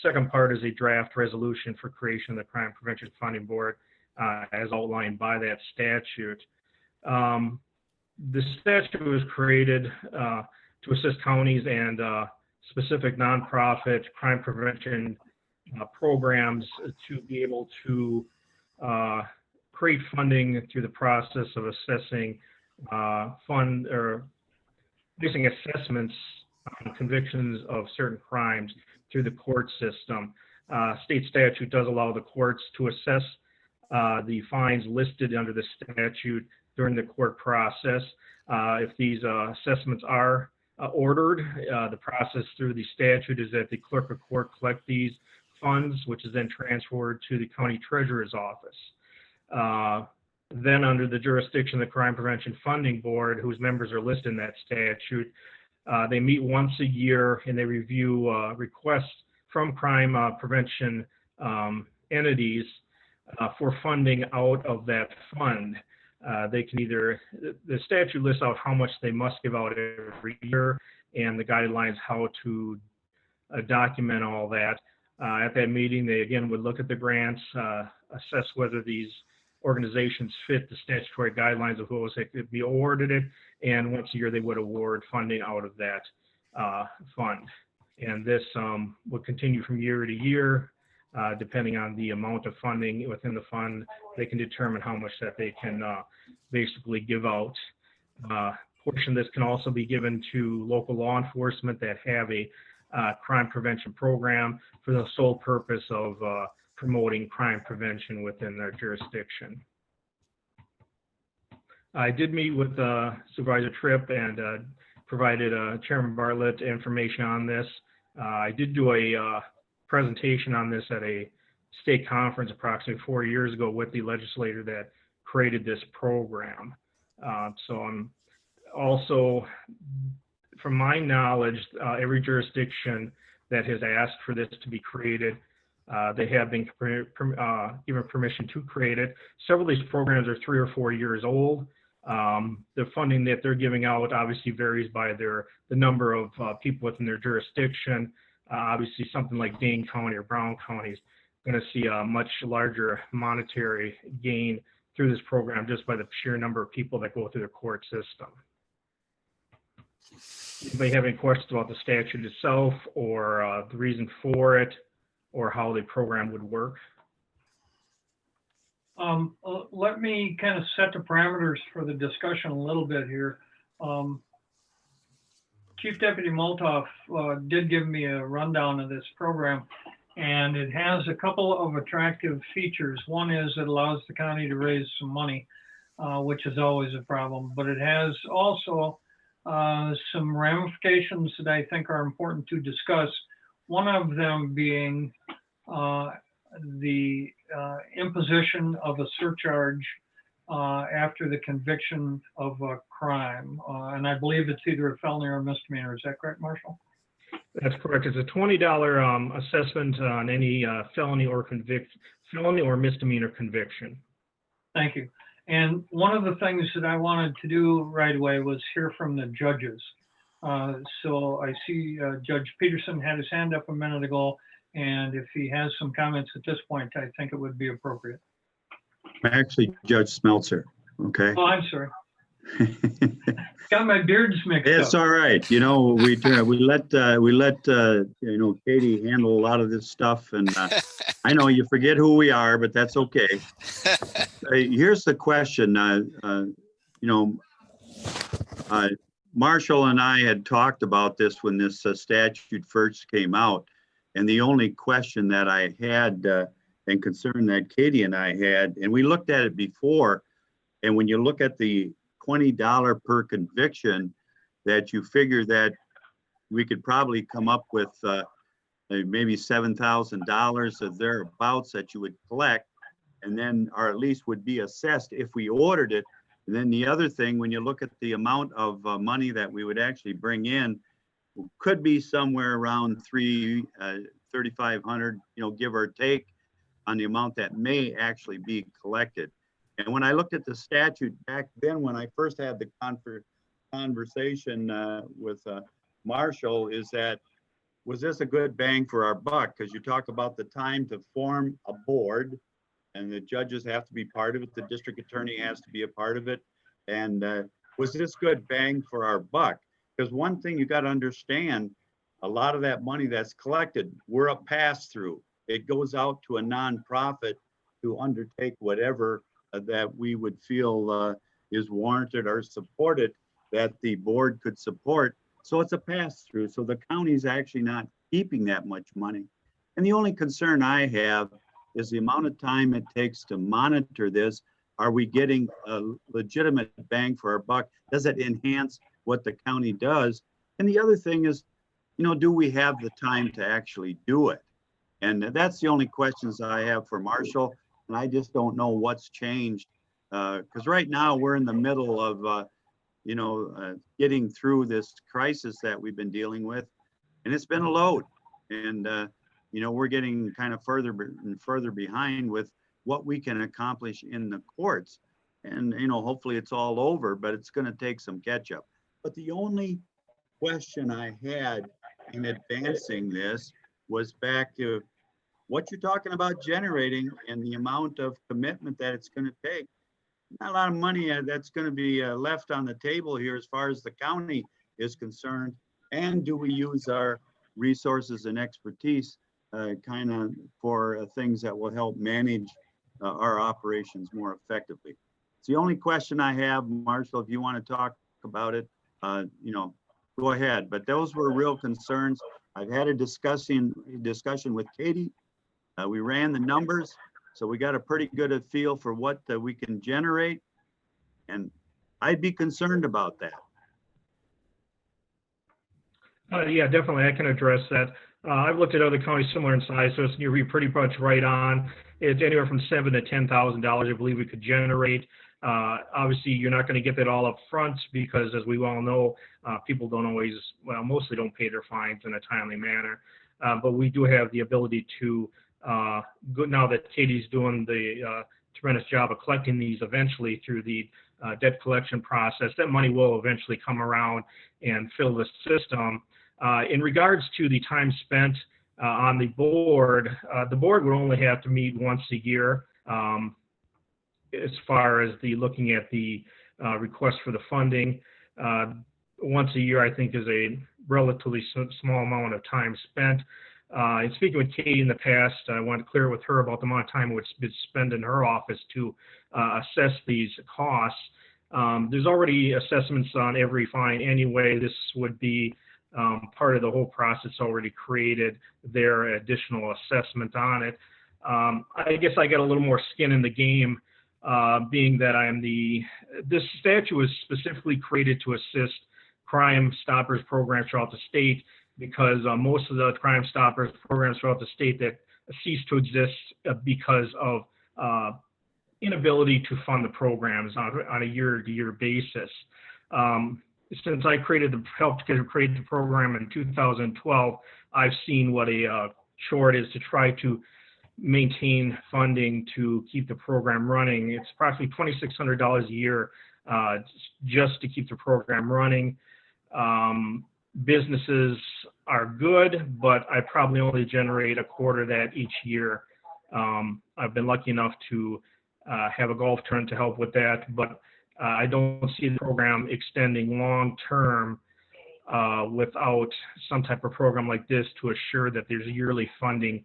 Speaker 11: Second part is a draft resolution for creation of the crime prevention funding board as outlined by that statute. The statute was created to assist counties and specific nonprofit crime prevention programs to be able to create funding through the process of assessing fund or basing assessments on convictions of certain crimes through the court system. State statute does allow the courts to assess the fines listed under the statute during the court process. If these assessments are ordered, the process through the statute is that the clerk of court collect these funds, which is then transferred to the county treasurer's office. Then under the jurisdiction of the Crime Prevention Funding Board, whose members are listed in that statute, They meet once a year and they review requests from crime prevention entities for funding out of that fund. They can either, the statute lists out how much they must give out every year and the guidelines how to document all that. At that meeting, they again would look at the grants, assess whether these organizations fit the statutory guidelines of who could be awarded it, and once a year they would award funding out of that fund. And this would continue from year to year, depending on the amount of funding within the fund. They can determine how much that they can basically give out. Portion of this can also be given to local law enforcement that have a crime prevention program for the sole purpose of promoting crime prevention within their jurisdiction. I did meet with Supervisor Tripp and provided Chairman Bartlett information on this. I did do a presentation on this at a state conference approximately 4 years ago with the legislator that created this program. So I'm also, from my knowledge, every jurisdiction that has asked for this to be created, they have been given permission to create it. Several of these programs are 3 or 4 years old. The funding that they're giving out obviously varies by the number of people within their jurisdiction. Obviously, something like Dane County or Brown County is going to see a much larger monetary gain through this program just by the sheer number of people that go through the court system. Anybody have any questions about the statute itself or the reason for it or how the program would work?
Speaker 1: Let me kind of set the parameters for the discussion a little bit here. Chief Deputy Moltoff did give me a rundown of this program, and it has a couple of attractive features. One is it allows the county to raise some money, which is always a problem, but it has also some ramifications that I think are important to discuss. One of them being the imposition of a surcharge after the conviction of a crime. And I believe it's either a felony or a misdemeanor. Is that correct, Marshall?
Speaker 11: That's correct. It's a $20 assessment on any felony or misdemeanor conviction.
Speaker 1: Thank you. And one of the things that I wanted to do right away was hear from the judges. So I see Judge Peterson had his hand up a minute ago, and if he has some comments at this point, I think it would be appropriate.
Speaker 13: Actually, Judge Smeltzer, okay?
Speaker 1: Oh, I'm sorry. Got my beards mixed up.
Speaker 13: It's all right. You know, we let you know, Katie handle a lot of this stuff, and I know you forget who we are, but that's okay. Here's the question. You know, Marshall and I had talked about this when this statute first came out, and the only question that I had and concern that Katie and I had, and we looked at it before, and when you look at the $20 per conviction, that you figure that we could probably come up with maybe $7,000 or thereabouts that you would collect, and then, or at least would be assessed if we ordered it. And then the other thing, when you look at the amount of money that we would actually bring in, could be somewhere around $3,500, you know, give or take, on the amount that may actually be collected. And when I looked at the statute back then, when I first had the conversation with Marshall, is that, was this a good bang for our buck? Because you talk about the time to form a board, and the judges have to be part of it. The district attorney has to be a part of it. And was this good bang for our buck? Because one thing you got to understand, a lot of that money that's collected, we're a pass-through. It goes out to a nonprofit to undertake whatever that we would feel is warranted or supported that the board could support. So it's a pass-through. So the county's actually not keeping that much money. And the only concern I have is the amount of time it takes to monitor this. Are we getting a legitimate bang for our buck? Does it enhance what the county does? And the other thing is, you know, do we have the time to actually do it? And that's the only questions I have for Marshall. And I just don't know what's changed. Because right now we're in the middle of getting through this crisis that we've been dealing with. And it's been a load. And, we're getting kind of further and further behind with what we can accomplish in the courts. And, hopefully it's all over, but it's going to take some catch up. But the only question I had in advancing this was back to what you're talking about generating and the amount of commitment that it's going to take. Not a lot of money that's going to be left on the table here as far as the county is concerned. And do we use our resources and expertise kind of for things that will help manage our operations more effectively? It's the only question I have, Marshall. If you want to talk about it, go ahead. But those were real concerns. I've had a discussion with Katie. We ran the numbers, so we got a pretty good feel for what we can generate, and I'd be concerned about that.
Speaker 11: Yeah, definitely. I can address that. I've looked at other counties similar in size, so you're pretty much right on. It's anywhere from $7,000 to $10,000, I believe we could generate. Obviously, you're not going to get that all up front because, as we all know, people don't always, mostly don't pay their fines in a timely manner. But we do have the ability to, now that Katie's doing the tremendous job of collecting these eventually through the debt collection process, that money will eventually come around and fill the system. In regards to the time spent on the board would only have to meet once a year. As far as looking at the request for the funding, once a year I think is a relatively small amount of time spent. And speaking with Katie in the past, I wanted to clear with her about the amount of time which been spent in her office to assess these costs. There's already assessments on every fine anyway. This would be part of the whole process already created their additional assessment on it. I guess I got a little more skin in the game, being that this statute was specifically created to assist Crime Stoppers programs throughout the state, because most of the Crime Stoppers programs throughout the state that cease to exist because of inability to fund the programs on a year-to-year basis. Since I helped create the program in 2012, I've seen what a chore it is to try to maintain funding to keep the program running. It's approximately $2,600 a year just to keep the program running. Businesses are good, but I probably only generate a quarter of that each year. I've been lucky enough to have a golf tournament to help with that, but I don't see the program extending long term without some type of program like this to assure that there's yearly funding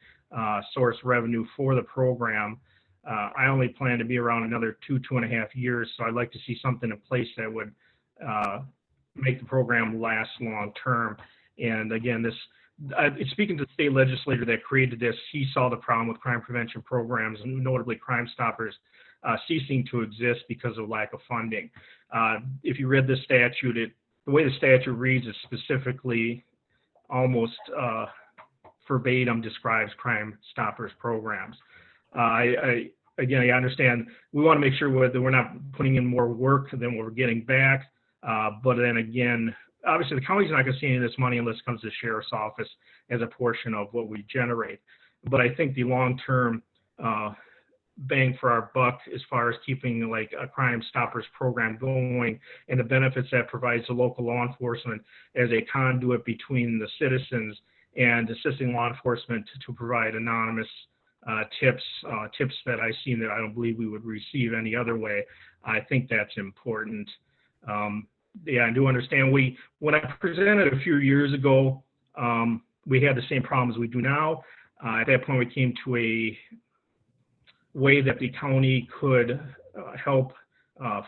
Speaker 11: source revenue for the program. I only plan to be around another 2.5 years, so I'd like to see something in place that would make the program last long term. And again, speaking to the state legislator that created this, he saw the problem with crime prevention programs, and notably Crime Stoppers, ceasing to exist because of lack of funding. If you read the statute, the way the statute reads is specifically almost verbatim describes Crime Stoppers programs. Again, I understand we want to make sure that we're not putting in more work than we're getting back. But then again, obviously the county's not going to see any of this money unless it comes to the sheriff's office as a portion of what we generate. But I think the long-term bang for our buck as far as keeping like a Crime Stoppers program going and the benefits that provides the local law enforcement as a conduit between the citizens and assisting law enforcement to provide anonymous tips that I've seen that I don't believe we would receive any other way. I think that's important. Yeah, I do understand. When I presented a few years ago, we had the same problems we do now. At that point, we came to a way that the county could help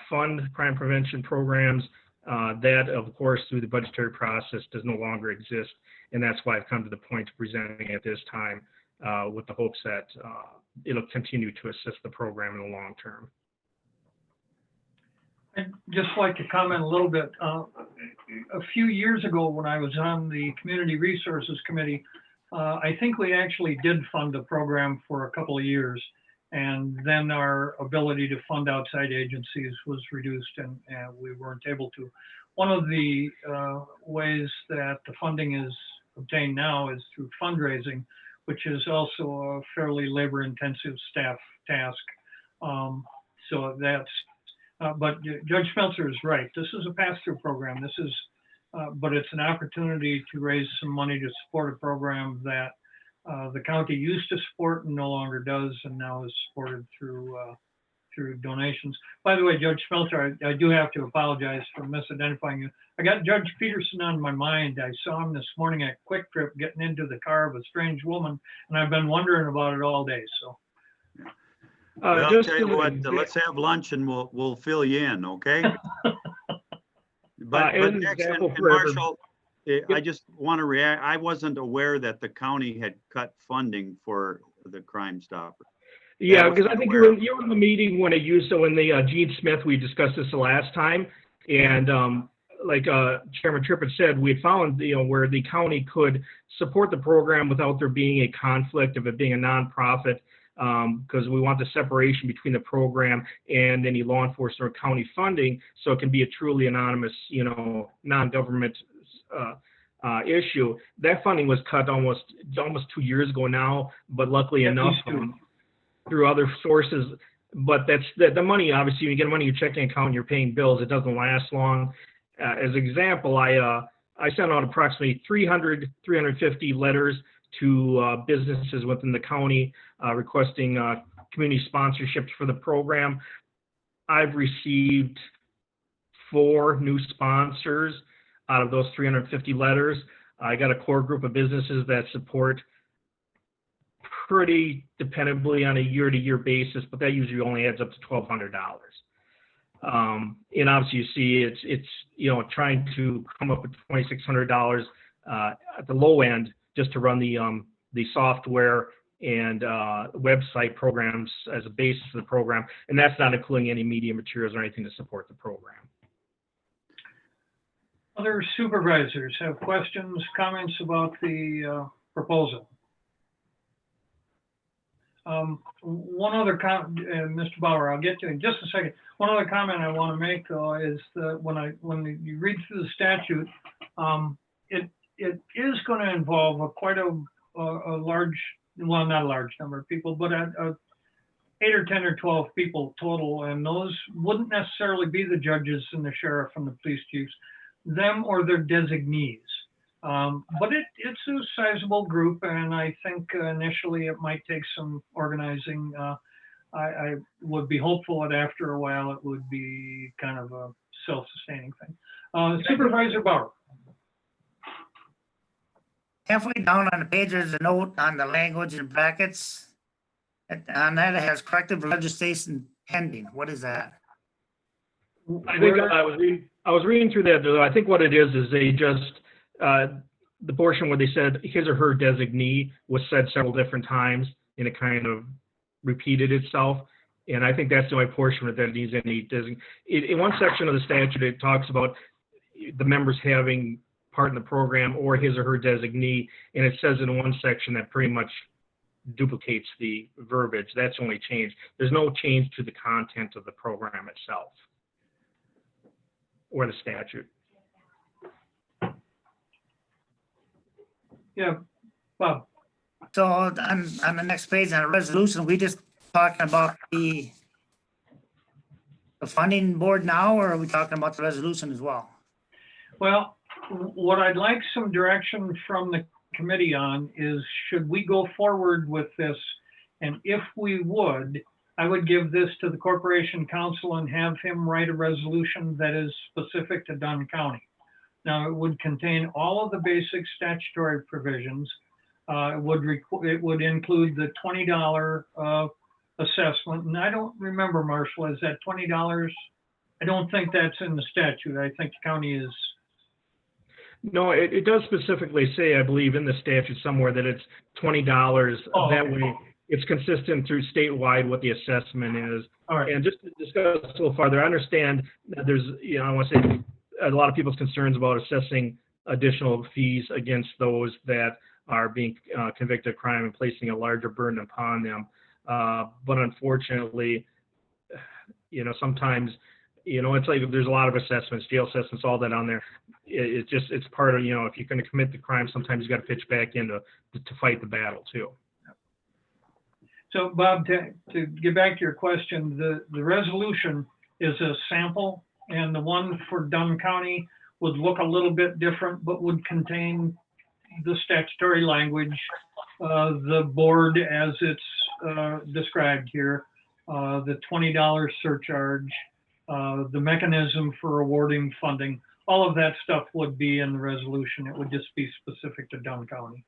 Speaker 11: fund crime prevention programs. That, of course, through the budgetary process does no longer exist. And that's why I've come to the point of presenting at this time with the hopes that it'll continue to assist the program in the long term.
Speaker 1: I'd just like to comment a little bit. A few years ago, when I was on the Community Resources Committee, I think we actually did fund a program for a couple of years. And then our ability to fund outside agencies was reduced, and we weren't able to. One of the ways that the funding is obtained now is through fundraising, which is also a fairly labor-intensive staff task. So that's, but Judge Smeltzer is right. This is a pass-through program. This is, but it's an opportunity to raise some money to support a program that the county used to support and no longer does, and now is supported through through donations. By the way, Judge Smeltzer, I do have to apologize for misidentifying you. I got Judge Peterson on my mind. I saw him this morning at Quick Trip getting into the car of a strange woman, and I've been wondering about it all day. So.
Speaker 13: Well, I'll tell you what, let's have lunch and we'll fill you in, okay? But next, and Marshall, I just want to react. I wasn't aware that the county had cut funding for the Crime Stopper.
Speaker 11: Yeah, because I think you were in the meeting when it used, so in the Gene Smith, we discussed this the last time. And like Chairman Tripp had said, we had found, where the county could support the program without there being a conflict of it being a nonprofit, because we want the separation between the program and any law enforcement or county funding, so it can be a truly anonymous, non-government issue. That funding was cut almost 2 years ago now, but luckily enough, through other sources. But that's the money. Obviously, when you get money in your checking account and you're paying bills, it doesn't last long. As an example, I sent out approximately 350 letters to businesses within the county requesting community sponsorships for the program. I've received 4 new sponsors out of those 350 letters. I got a core group of businesses that support pretty dependably on a year-to-year basis, but that usually only adds up to $1,200. And obviously, you see, it's trying to come up with $2,600 at the low end just to run the software and website programs as a basis for the program, and that's not including any media materials or anything to support the program.
Speaker 1: Other supervisors have questions, comments about the proposal? One other comment, Mr. Bauer, I'll get to in just a second. One other comment I want to make, though, is that when you read through the statute, it is going to involve quite a large, well, not a large number of people, but 8 or 10 or 12 people total, and those wouldn't necessarily be the judges and the sheriff and the police chiefs, them or their designees. But it's a sizable group, and I think initially it might take some organizing. I would be hopeful that after a while it would be kind of a self-sustaining thing. Supervisor Bauer.
Speaker 14: Halfway down on the page, there's a note on the language in brackets. On that, it has corrective legislation pending. What is that?
Speaker 11: I think I was reading through that. I think what it is they just, the portion where they said his or her designee was said several different times, and it kind of repeated itself. And I think that's the only portion of that needs any designee. In one section of the statute, it talks about the members having part in the program or his or her designee, and it says in one section that pretty much duplicates the verbiage. That's the only change. There's no change to the content of the program itself or the statute.
Speaker 1: Yeah, Bob.
Speaker 14: So on the next page, on the resolution, we just talking about the funding board now, or are we talking about the resolution as well?
Speaker 1: Well, what I'd like some direction from the committee on is, should we go forward with this? And if we would, I would give this to the Corporation Counsel and have him write a resolution that is specific to Dunn County. Now, it would contain all of the basic statutory provisions. It would include the $20 assessment. And I don't remember, Marshall, is that $20? I don't think that's in the statute. I think the county is.
Speaker 11: No, it does specifically say, I believe, in the statute somewhere that it's $20.
Speaker 1: Oh,
Speaker 11: that
Speaker 1: okay.
Speaker 11: way, it's consistent through statewide what the assessment is.
Speaker 1: All right.
Speaker 11: And just to discuss a little farther, I understand that there's, I want to say, a lot of people's concerns about assessing additional fees against those that are being convicted of crime and placing a larger burden upon them. But unfortunately, sometimes, it's like there's a lot of assessments, jail assessments, all that on there. It's part of, if you're going to commit the crime, sometimes you got to pitch back in to fight the battle too.
Speaker 1: So Bob, to get back to your question, the resolution is a sample, and the one for Dunn County would look a little bit different, but would contain the statutory language, the board as it's described here, the $20 surcharge, the mechanism for awarding funding. All of that stuff would be in the resolution. It would just be specific to Dunn County.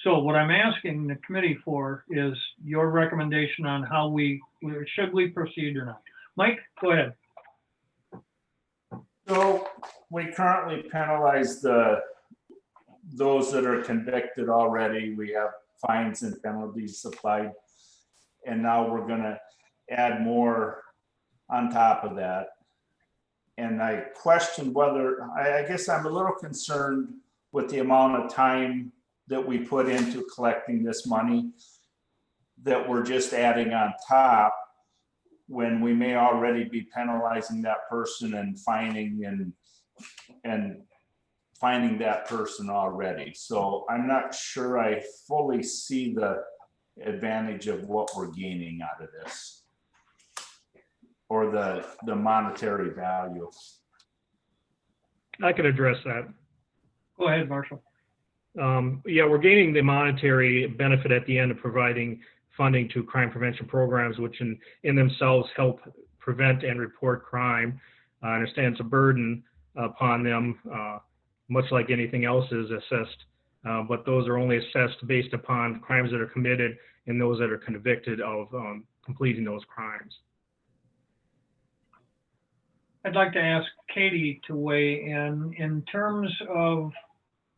Speaker 1: So what I'm asking the committee for is your recommendation on how should we proceed or not? Mike, go ahead.
Speaker 12: So we currently penalize those that are convicted already. We have fines and penalties applied. And now we're gonna add more on top of that. And I question whether, I guess I'm a little concerned with the amount of time that we put into collecting this money, that we're just adding on top when we may already be penalizing that person and fining that person already. So I'm not sure I fully see the advantage of what we're gaining out of this, or the monetary value.
Speaker 11: I can address that.
Speaker 1: Go ahead, Marshall.
Speaker 11: Yeah, we're gaining the monetary benefit at the end of providing funding to crime prevention programs, which in themselves help prevent and report crime. I understand it's a burden upon them, much like anything else is assessed, but those are only assessed based upon crimes that are committed and those that are convicted of completing those crimes.
Speaker 1: I'd like to ask Katie to weigh in terms of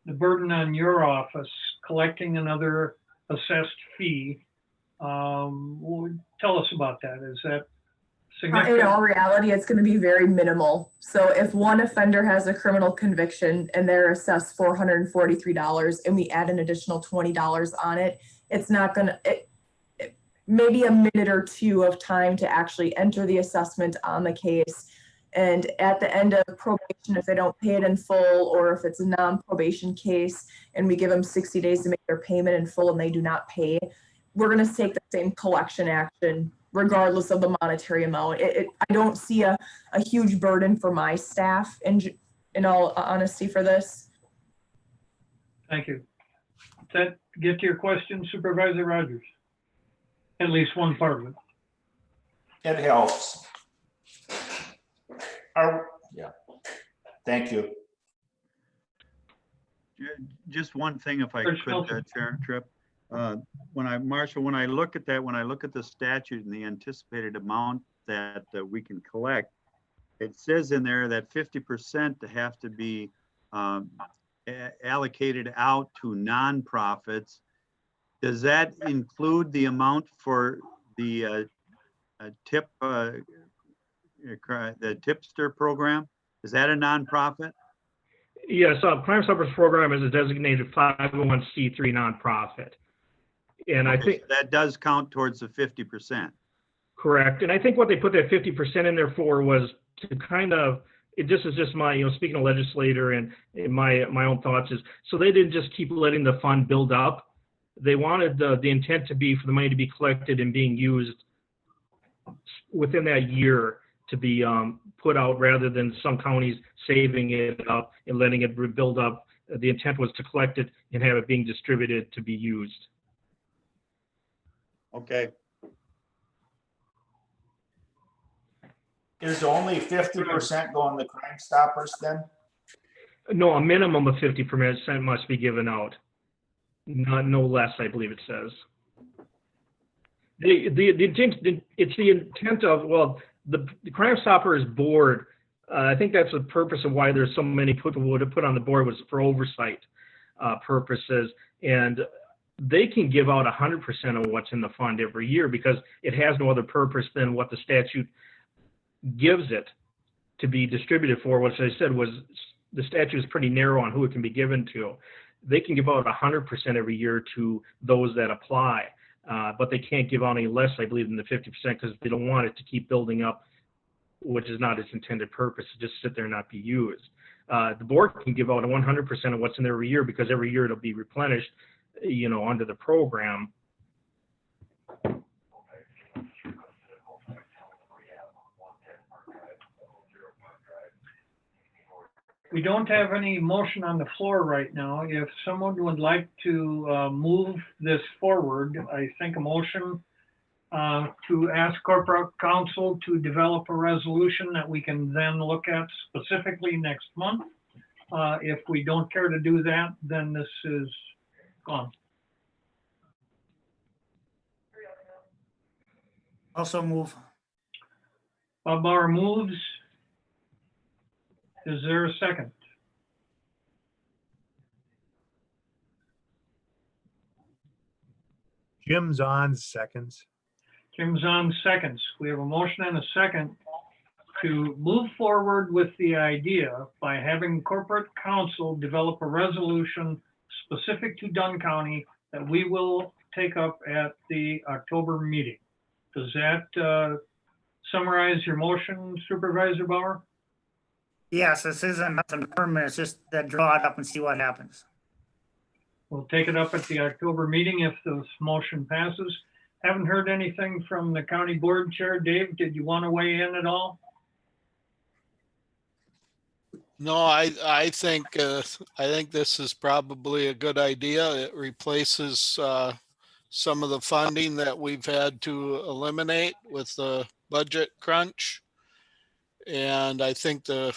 Speaker 1: the burden on your office collecting another assessed fee. Tell us about that. Is that significant?
Speaker 3: In all reality, it's going to be very minimal. So if one offender has a criminal conviction and they're assessed $443 and we add an additional $20 on it, it's not going to, maybe a minute or two of time to actually enter the assessment on the case. And at the end of probation, if they don't pay it in full, or if it's a non-probation case and we give them 60 days to make their payment in full and they do not pay, we're going to take the same collection action regardless of the monetary amount. I don't see a huge burden for my staff in all honesty for this.
Speaker 1: Thank you. Does that get to your question, Supervisor Rogers? At least one part of it.
Speaker 12: It helps. Yeah, thank you.
Speaker 13: Just one thing, if I could, Chair Tripp. Marshall, when I look at that, when I look at the statute and the anticipated amount that we can collect, it says in there that 50% have to be allocated out to nonprofits. Does that include the amount for the tip? The tipster program, is that a nonprofit?
Speaker 11: Yes, Crime Stoppers program is a designated 501c3 nonprofit, and I think
Speaker 13: that does count towards the 50%.
Speaker 11: Correct, and I think what they put that 50% in there for was to kind of, this is just my, speaking a legislator and my own thoughts, is so they didn't just keep letting the fund build up. They wanted the intent to be for the money to be collected and being used within that year, to be put out, rather than some counties saving it up and letting it build up. The intent was to collect it and have it being distributed to be used.
Speaker 13: Okay.
Speaker 12: Is only 50% going to Crime Stoppers then?
Speaker 11: No, a minimum of 50% must be given out. No less, I believe it says. It's the intent of, well, the Crime Stoppers board, I think that's the purpose of why there's so many people would have put on the board, was for oversight purposes. And they can give out 100% of what's in the fund every year because it has no other purpose than what the statute gives it to be distributed for, which I said was the statute is pretty narrow on who it can be given to. they can give out 100% every year to those that apply. But they can't give out any less, I believe, than the 50% because they don't want it to keep building up, which is not its intended purpose, to just sit there and not be used. The board can give out 100% of what's in there every year because every year it'll be replenished, under the program.
Speaker 1: We don't have any motion on the floor right now. If someone would like to move this forward, I think a motion to ask corporate counsel to develop a resolution that we can then look at specifically next month. If we don't care to do that, then this is gone.
Speaker 14: Also move.
Speaker 1: Bob Bauer moves. Is there a second?
Speaker 15: Jim's on seconds.
Speaker 1: Jim's on seconds. We have a motion and a second to move forward with the idea by having corporate counsel develop a resolution specific to Dunn County that we will take up at the October meeting. Does that summarize your motion, Supervisor Bauer?
Speaker 14: Yes, this isn't nothing permanent. It's just that draw it up and see what happens.
Speaker 1: We'll take it up at the October meeting if this motion passes. Haven't heard anything from the county board chair. Dave, did you want to weigh in at all?
Speaker 7: No, I think this is probably a good idea. It replaces some of the funding that we've had to eliminate with the budget crunch. And I think the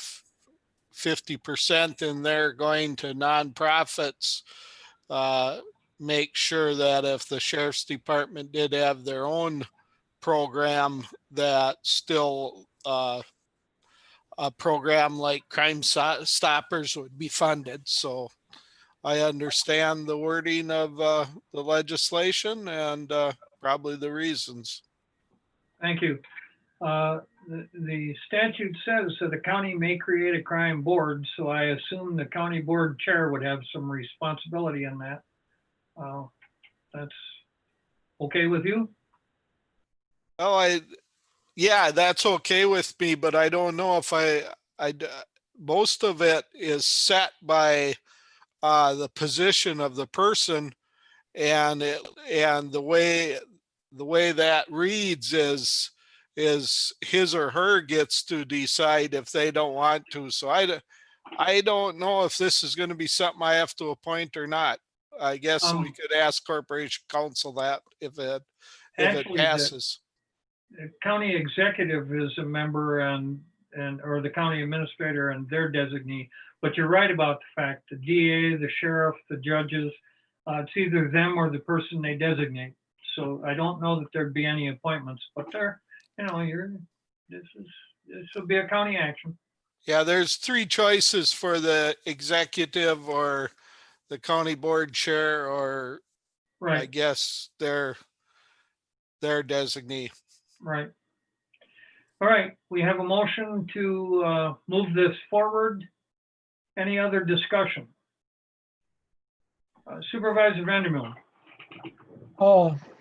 Speaker 7: 50% in there going to nonprofits make sure that if the sheriff's department did have their own program, that still a program like Crime Stoppers would be funded. So I understand the wording of the legislation and probably the reasons.
Speaker 1: Thank you. The statute says that the county may create a crime board, so I assume the county board chair would have some responsibility in that. That's okay with you?
Speaker 7: Oh, yeah, that's okay with me, but I don't know if most of it is set by the position of the person, and the way that reads is his or her gets to decide if they don't want to. So I don't know if this is going to be something I have to appoint or not. I guess we could ask Corporation Counsel that if it passes.
Speaker 1: The county executive is a member or the county administrator and their designee. But you're right about the fact the DA, the sheriff, the judges, it's either them or the person they designate. So I don't know that there'd be any appointments, but this will be a county action.
Speaker 7: Yeah, there's three choices for the executive or the county board chair, or
Speaker 1: right.
Speaker 7: I guess their designee.
Speaker 1: Right. All right, we have a motion to move this forward. Any other discussion? Supervisor Vandermeulen.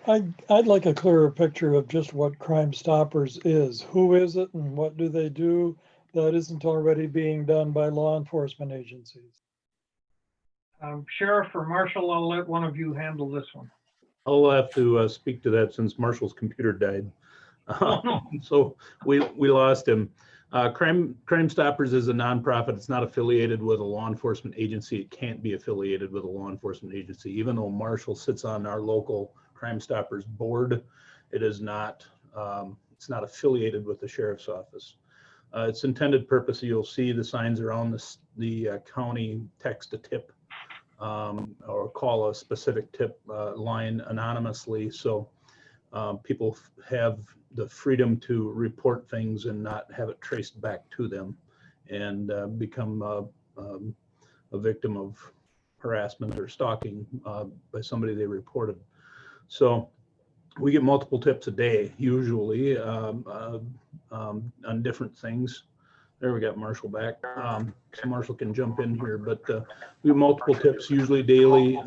Speaker 2: I'd like a clearer picture of just what Crime Stoppers is. Who is it and what do they do that isn't already being done by law enforcement agencies?
Speaker 1: Sheriff or Marshall, I'll let one of you handle this one.
Speaker 10: I'll have to speak to that since Marshall's computer died.
Speaker 1: Oh, no.
Speaker 10: So we lost him. Crime Stoppers is a nonprofit. It's not affiliated with a law enforcement agency. It can't be affiliated with a law enforcement agency. Even though Marshall sits on our local Crime Stoppers board, it is not. It's not affiliated with the sheriff's office. Its intended purpose, you'll see the signs around the county text a tip or call a specific tip line anonymously. So people have the freedom to report things and not have it traced back to them and become a victim of harassment or stalking by somebody they reported. So we get multiple tips a day, usually on different things. There we got Marshall back. So Marshall can jump in here, but we have multiple tips, usually daily,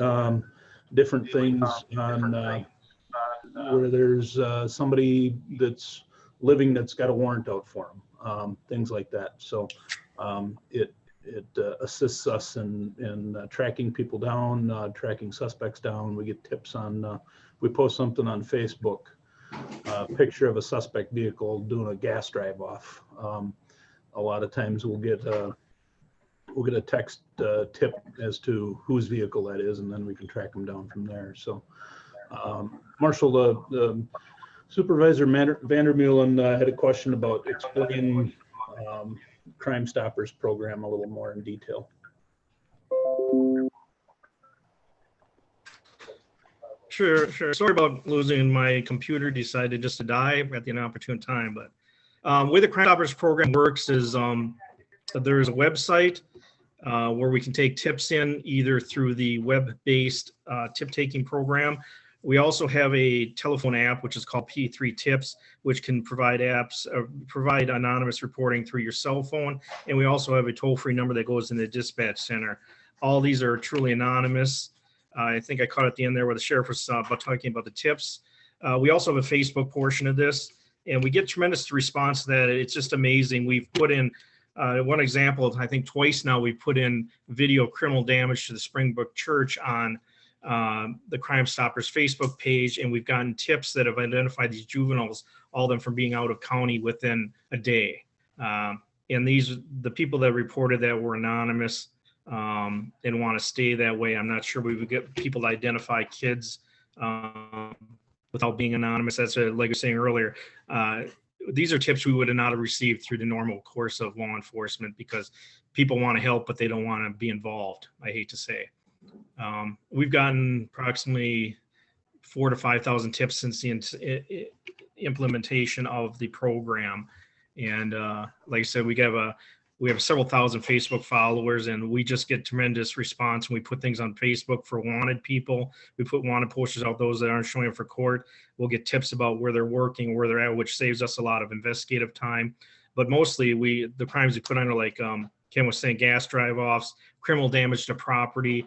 Speaker 10: different things on where there's somebody that's living that's got a warrant out for them, things like that. So it assists us in tracking people down, tracking suspects down. We get tips on, we post something on Facebook, a picture of a suspect vehicle doing a gas drive off. A lot of times we'll get a text tip as to whose vehicle that is, and then we can track them down from there. So Marshall, the Supervisor Vandermeulen had a question about explaining Crime Stoppers program a little more in detail.
Speaker 11: Sure. Sorry about losing my computer. Decided just to die at the inopportune time. But the way the Crime Stoppers program works is there's a website where we can take tips in either through the web-based tip-taking program. We also have a telephone app, which is called P3 Tips, which can provide provide anonymous reporting through your cell phone. And we also have a toll-free number that goes in the dispatch center. All these are truly anonymous. I think I caught at the end there where the sheriff was talking about the tips. We also have a Facebook portion of this, and we get tremendous response to that. It's just amazing. We've put in one example, I think twice now, we put in video criminal damage to the Springbrook Church on the Crime Stoppers Facebook page, and we've gotten tips that have identified these juveniles, all of them from being out of county within a day. And the people that reported that were anonymous and want to stay that way. I'm not sure we would get people to identify kids without being anonymous. That's like I was saying earlier. These are tips we would not have received through the normal course of law enforcement because people want to help, but they don't want to be involved, I hate to say. We've gotten approximately 4,000 to 5,000 tips since the implementation of the program. And like I said, we have several thousand Facebook followers, and we just get tremendous response when we put things on Facebook for wanted people. We put wanted posters out, those that aren't showing up for court. We'll get tips about where they're working, where they're at, which saves us a lot of investigative time. But mostly the crimes we put on are like Ken was saying, gas drive-offs, criminal damage to property,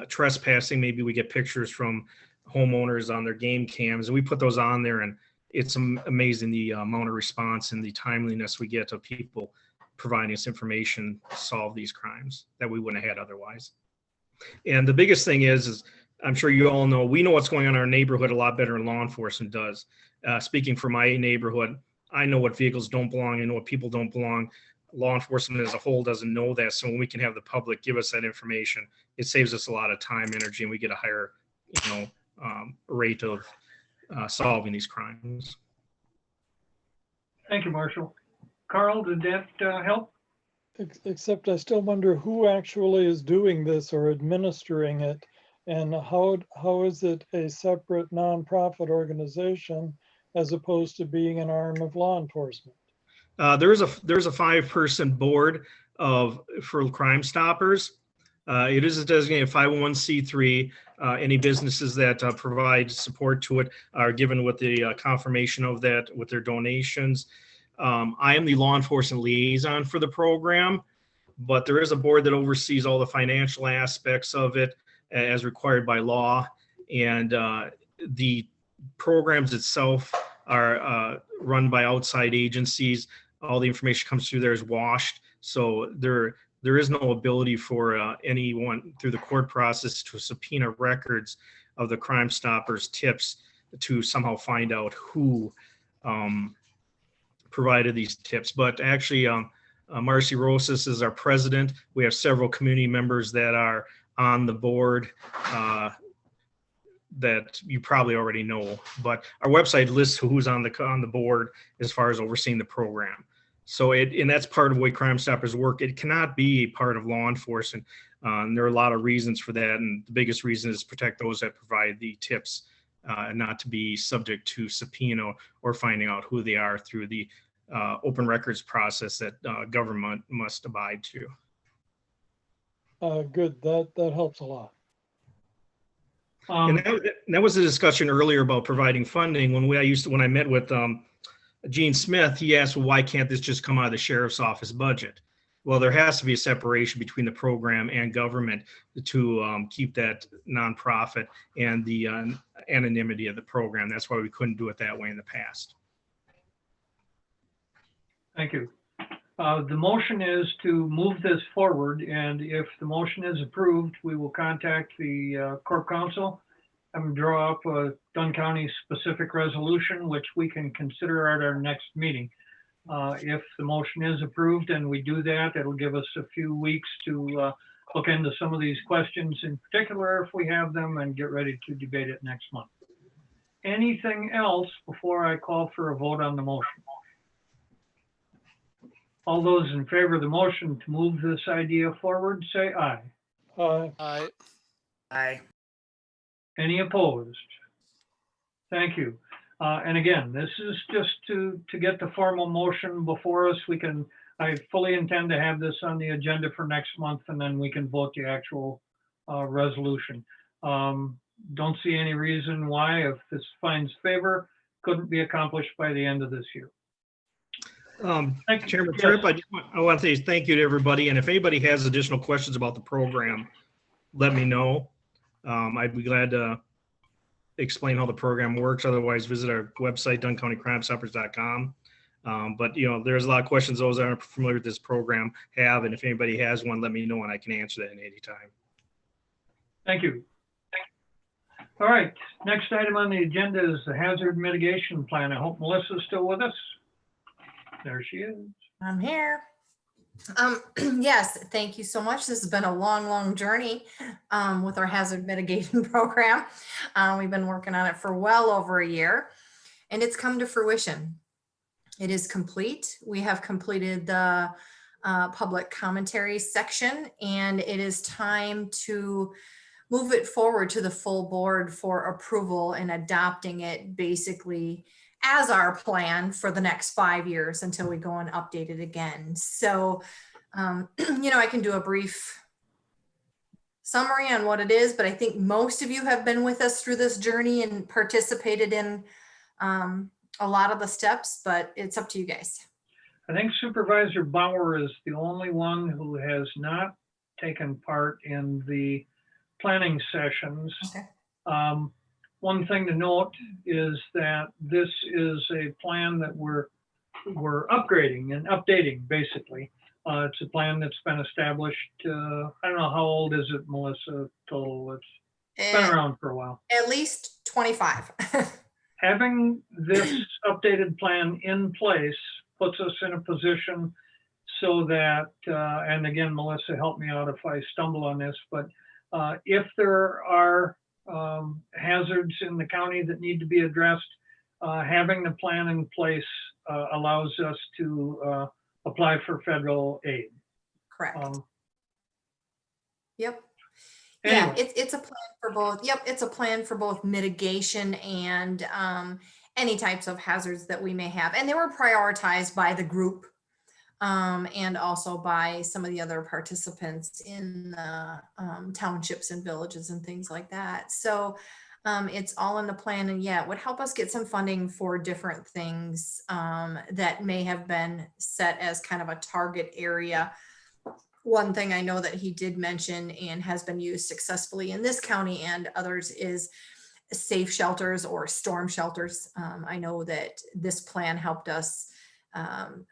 Speaker 11: trespassing. Maybe we get pictures from homeowners on their game cams, and we put those on there, and it's amazing the amount of response and the timeliness we get of people providing us information to solve these crimes that we wouldn't have had otherwise. And the biggest thing is I'm sure you all know, we know what's going on in our neighborhood a lot better than law enforcement does. Speaking for my neighborhood, I know what vehicles don't belong. I know what people don't belong. Law enforcement as a whole doesn't know that. So when we can have the public give us that information, it saves us a lot of time, energy, and we get a higher, rate of solving these crimes.
Speaker 1: Thank you, Marshall. Carl, did that help?
Speaker 2: Except I still wonder who actually is doing this or administering it, and how is it a separate nonprofit organization as opposed to being an arm of law enforcement?
Speaker 11: There's a 5-person board for Crime Stoppers. It is a designated 501c3. Any businesses that provide support to it are given with the confirmation of that with their donations. I am the law enforcement liaison for the program, but there is a board that oversees all the financial aspects of it as required by law. And the programs itself are run by outside agencies. All the information comes through there is washed. So there is no ability for anyone through the court process to subpoena records of the Crime Stoppers tips to somehow find out who provided these tips. But actually, Marcy Rosas is our president. We have several community members that are on the board that you probably already know. But our website lists who's on the board as far as overseeing the program. So and that's part of the way Crime Stoppers work. It cannot be a part of law enforcement. And there are a lot of reasons for that. And the biggest reason is protect those that provide the tips, not to be subject to subpoena or finding out who they are through the open records process that government must abide to.
Speaker 2: Good, that helps a lot.
Speaker 11: And that was a discussion earlier about providing funding. When I met with Gene Smith, he asked, well, why can't this just come out of the sheriff's office budget? Well, there has to be a separation between the program and government to keep that nonprofit and the anonymity of the program. That's why we couldn't do it that way in the past.
Speaker 1: Thank you. The motion is to move this forward, and if the motion is approved, we will contact the Corp Council and draw up a Dunn County specific resolution, which we can consider at our next meeting. If the motion is approved and we do that, it'll give us a few weeks to look into some of these questions in particular if we have them and get ready to debate it next month. Anything else before I call for a vote on the motion? All those in favor of the motion to move this idea forward, say aye.
Speaker 7: Aye.
Speaker 14: Aye.
Speaker 1: Any opposed? Thank you. And again, this is just to get the formal motion before us. I fully intend to have this on the agenda for next month, and then we can vote the actual resolution. Don't see any reason why, if this finds favor, couldn't be accomplished by the end of this year.
Speaker 11: Chairman
Speaker 1: Yes.
Speaker 11: Tripp, I want to say thank you to everybody. And if anybody has additional questions about the program, let me know. I'd be glad to explain how the program works. Otherwise, visit our website, DunnCountyCrimeStoppers.com. But there's a lot of questions those that aren't familiar with this program have. And if anybody has one, let me know and I can answer that at any time.
Speaker 1: Thank you. All right, next item on the agenda is the hazard mitigation plan. I hope Melissa's still with us. There she is.
Speaker 8: I'm here. Yes, thank you so much. This has been a long journey with our hazard mitigation program. We've been working on it for well over a year, and it's come to fruition. It is complete. We have completed the public commentary section, and it is time to move it forward to the full board for approval and adopting it basically as our plan for the next 5 years until we go and update it again. So, I can do a brief summary on what it is, but I think most of you have been with us through this journey and participated in a lot of the steps, but it's up to you guys.
Speaker 1: I think Supervisor Bauer is the only one who has not taken part in the planning sessions.
Speaker 8: Okay.
Speaker 1: One thing to note is that this is a plan that we're upgrading and updating, basically. It's a plan that's been established. I don't know, how old is it, Melissa, total? It's been around for a while.
Speaker 8: At least 25.
Speaker 1: Having this updated plan in place puts us in a position so that, and again, Melissa, help me out if I stumble on this, but if there are hazards in the county that need to be addressed, having the plan in place allows us to apply for federal aid.
Speaker 8: Correct. Yep.
Speaker 1: Anyway.
Speaker 8: Yeah, it's a plan for both. Yep, it's a plan for both mitigation and any types of hazards that we may have. And they were prioritized by the group and also by some of the other participants in the townships and villages and things like that. So it's all in the plan, and yeah, it would help us get some funding for different things that may have been set as kind of a target area. One thing I know that he did mention and has been used successfully in this county and others is safe shelters or storm shelters. I know that this plan helped us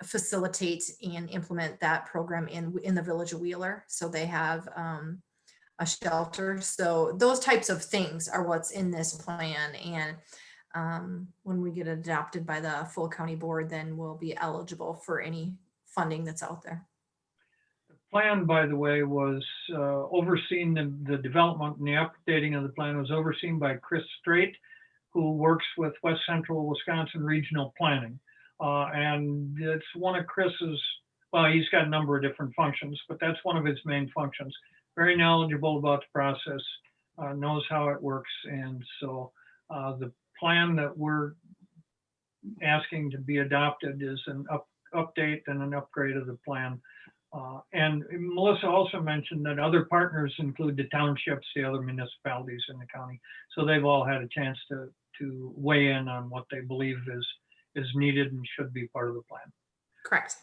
Speaker 8: facilitate and implement that program in the village of Wheeler. So they have a shelter. So those types of things are what's in this plan. And when we get adopted by the full county board, then we'll be eligible for any funding that's out there.
Speaker 1: Plan, by the way, was overseen, the development and the updating of the plan was overseen by Chris Strait, who works with West Central Wisconsin Regional Planning. And it's one of Chris's, well, he's got a number of different functions, but that's one of his main functions. Very knowledgeable about the process, knows how it works. And so the plan that we're asking to be adopted is an update and an upgrade of the plan. And Melissa also mentioned that other partners include the townships, the other municipalities in the county. So they've all had a chance to weigh in on what they believe is needed and should be part of the plan.
Speaker 8: Correct.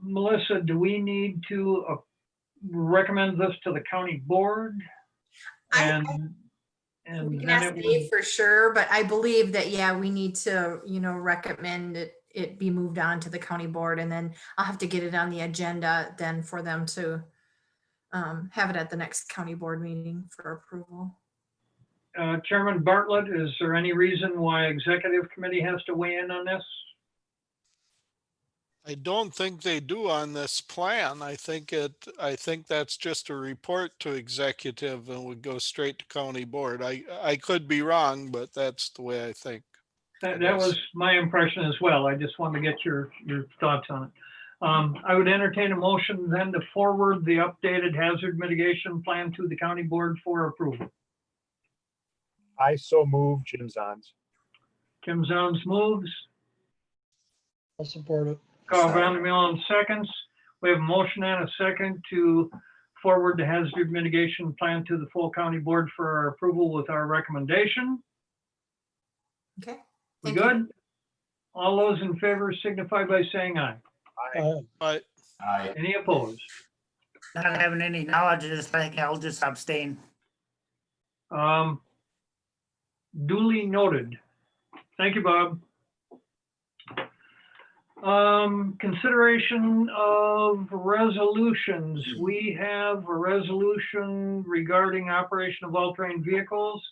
Speaker 1: Melissa, do we need to recommend this to the county board?
Speaker 8: We
Speaker 1: And
Speaker 8: can
Speaker 1: then
Speaker 8: ask
Speaker 1: it
Speaker 8: Dave
Speaker 1: would,
Speaker 8: for sure, but I believe that, yeah, we need to, recommend it be moved on to the county board, and then I'll have to get it on the agenda then for them to have it at the next county board meeting for approval.
Speaker 1: Chairman Bartlett, is there any reason why executive committee has to weigh in on this?
Speaker 7: I don't think they do on this plan. I think that's just a report to executive and would go straight to county board. I could be wrong, but that's the way I think.
Speaker 1: That was my impression as well. I just wanted to get your thoughts on it. I would entertain a motion then to forward the updated hazard mitigation plan to the county board for approval.
Speaker 15: I so move, Jim Zons.
Speaker 1: Jim Zones moves.
Speaker 2: I'll support it.
Speaker 1: Carl Vandermeulen seconds. We have a motion and a second to forward the hazard mitigation plan to the full county board for our approval with our recommendation.
Speaker 8: Okay.
Speaker 1: We
Speaker 8: Thank you.
Speaker 1: good? All those in favor signify by saying aye.
Speaker 15: Aye.
Speaker 12: Aye.
Speaker 1: Any opposed?
Speaker 14: Not having any knowledge of this, I think I'll just abstain.
Speaker 1: Duly noted. Thank you, Bob. Consideration of resolutions. We have a resolution regarding operation of all-terrain vehicles,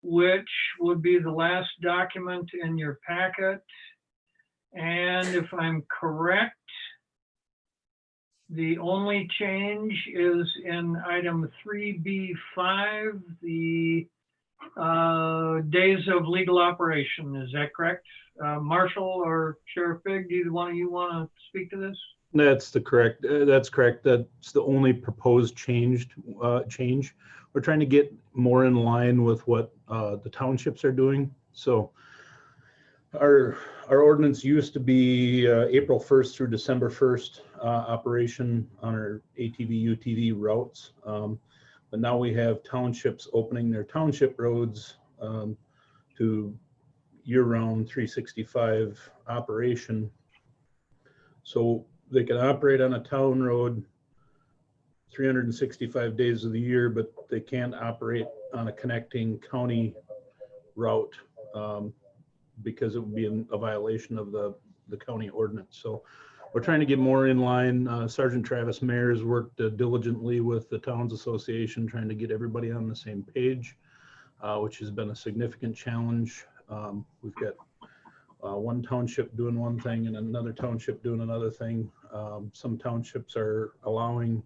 Speaker 1: which would be the last document in your packet. And if I'm correct, the only change is in item 3B5, the days of legal operation. Is that correct? Marshall or Sheriff Big, do either one of you want to speak to this?
Speaker 10: That's correct. That's correct. That's the only proposed change. We're trying to get more in line with what the townships are doing. So our ordinance used to be April 1st through December 1st operation on our ATV, UTV routes. But now we have townships opening their township roads to year-round 365 operation. So they can operate on a town road 365 days of the year, but they can't operate on a connecting county route because it would be a violation of the county ordinance. So we're trying to get more in line. Sergeant Travis Mayer has worked diligently with the Towns Association, trying to get everybody on the same page, which has been a significant challenge. We've got one township doing one thing and another township doing another thing. Some townships are allowing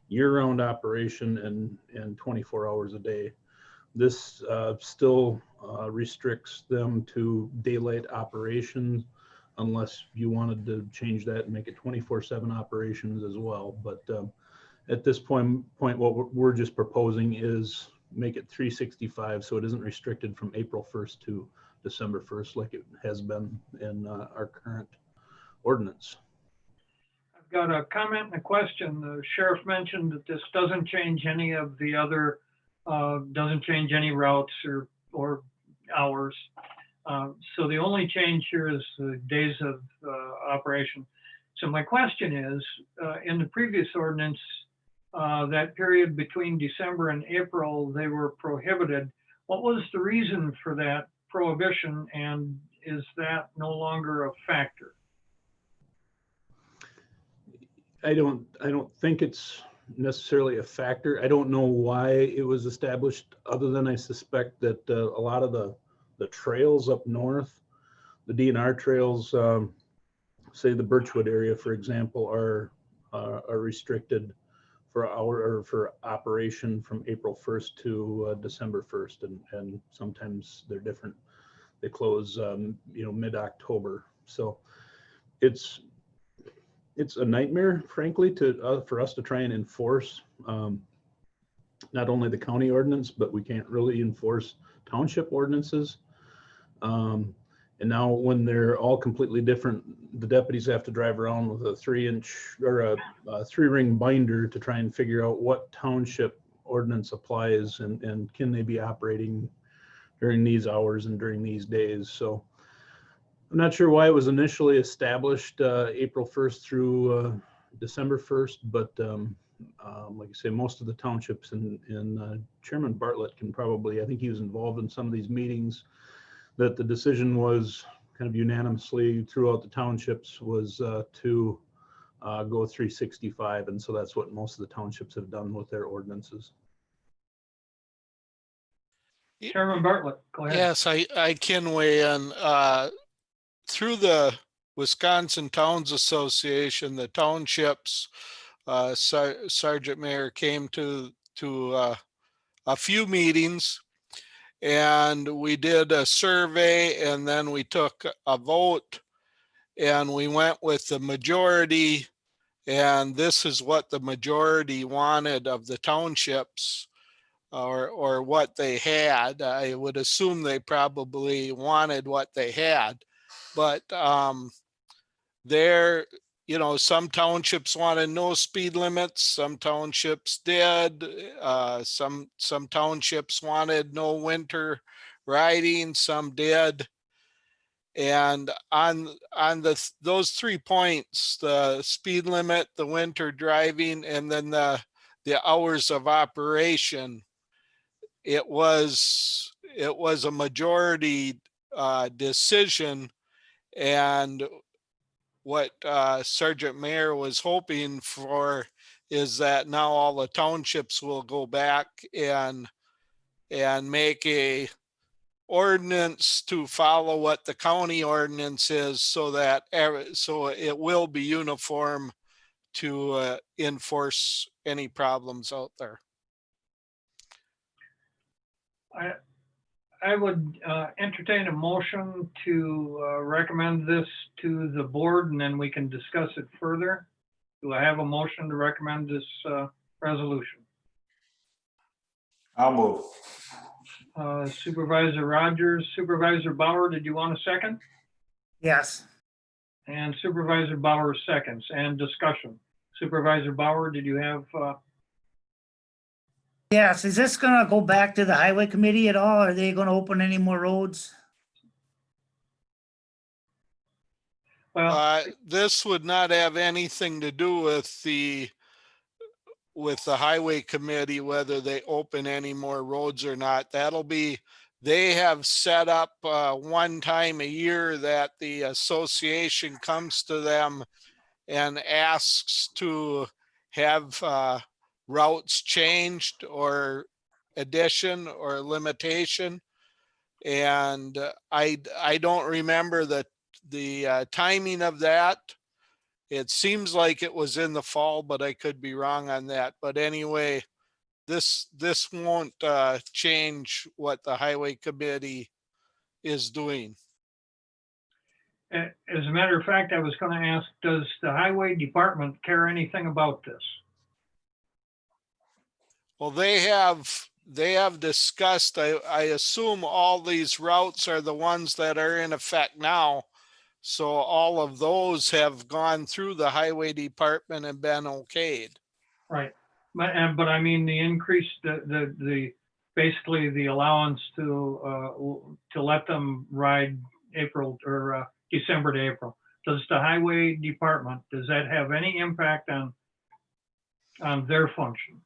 Speaker 10: year-round operation and 24 hours a day. This still restricts them to daylight operations, unless you wanted to change that and make it 24/7 operations as well. But at this point, what we're just proposing is make it 365, so it isn't restricted from April 1st to December 1st like it has been in our current ordinance.
Speaker 1: I've got a comment and a question. The sheriff mentioned that this doesn't change any of the other, doesn't change any routes or hours. So the only change here is the days of operation. So my question is, in the previous ordinance, that period between December and April, they were prohibited. What was the reason for that prohibition, and is that no longer a factor?
Speaker 10: I don't think it's necessarily a factor. I don't know why it was established, other than I suspect that a lot of the trails up north, the DNR trails, say the Birchwood area, for example, are restricted for operation from April 1st to December 1st, and sometimes they're different. They close, mid-October. So it's a nightmare, frankly, for us to try and enforce not only the county ordinance, but we can't really enforce township ordinances. And now when they're all completely different, the deputies have to drive around with a 3-inch or a 3-ring binder to try and figure out what township ordinance applies and can they be operating during these hours and during these days. So I'm not sure why it was initially established April 1st through December 1st, but like I say, most of the townships and Chairman Bartlett can probably, I think he was involved in some of these meetings, that the decision was kind of unanimously throughout the townships was to go 365. And so that's what most of the townships have done with their ordinances.
Speaker 1: Chairman Bartlett, go ahead.
Speaker 7: Yes, I can weigh in. Through the Wisconsin Towns Association, the townships, Sergeant Mayor came to a few meetings, and we did a survey, and then we took a vote, and we went with the majority, and this is what the majority wanted of the townships, or what they had. I would assume they probably wanted what they had, but there, you know, some townships wanted no speed limits, some townships did, some townships wanted no winter riding, some did. And on those 3 points, the speed limit, the winter driving, and then the hours of operation, it was a majority decision. And what Sergeant Mayer was hoping for is that now all the townships will go back and make a ordinance to follow what the county ordinance is, so that so it will be uniform to enforce any problems out there.
Speaker 1: I would entertain a motion to recommend this to the board, and then we can discuss it further. Do I have a motion to recommend this resolution?
Speaker 12: I'll move.
Speaker 1: Supervisor Rogers, Supervisor Bauer, did you want a second?
Speaker 14: Yes.
Speaker 1: And Supervisor Bauer seconds, and discussion. Supervisor Bauer, did you have?
Speaker 14: Yes, is this gonna go back to the highway committee at all? Are they gonna open any more roads?
Speaker 1: Well,
Speaker 7: this would not have anything to do with the highway committee, whether they open any more roads or not. That'll be, they have set up one time a year that the association comes to them and asks to have routes changed or addition or limitation. And I don't remember the timing of that. It seems like it was in the fall, but I could be wrong on that. But anyway, this won't change what the highway committee is doing.
Speaker 1: as a matter of fact, I was going to ask, does the highway department care anything about this?
Speaker 7: Well, they have discussed, I assume all these routes are the ones that are in effect now. So all of those have gone through the highway department and been okayed.
Speaker 1: Right, but I mean the increase, the basically the allowance to let them ride April or December to April. Does the highway department, does that have any impact on their function?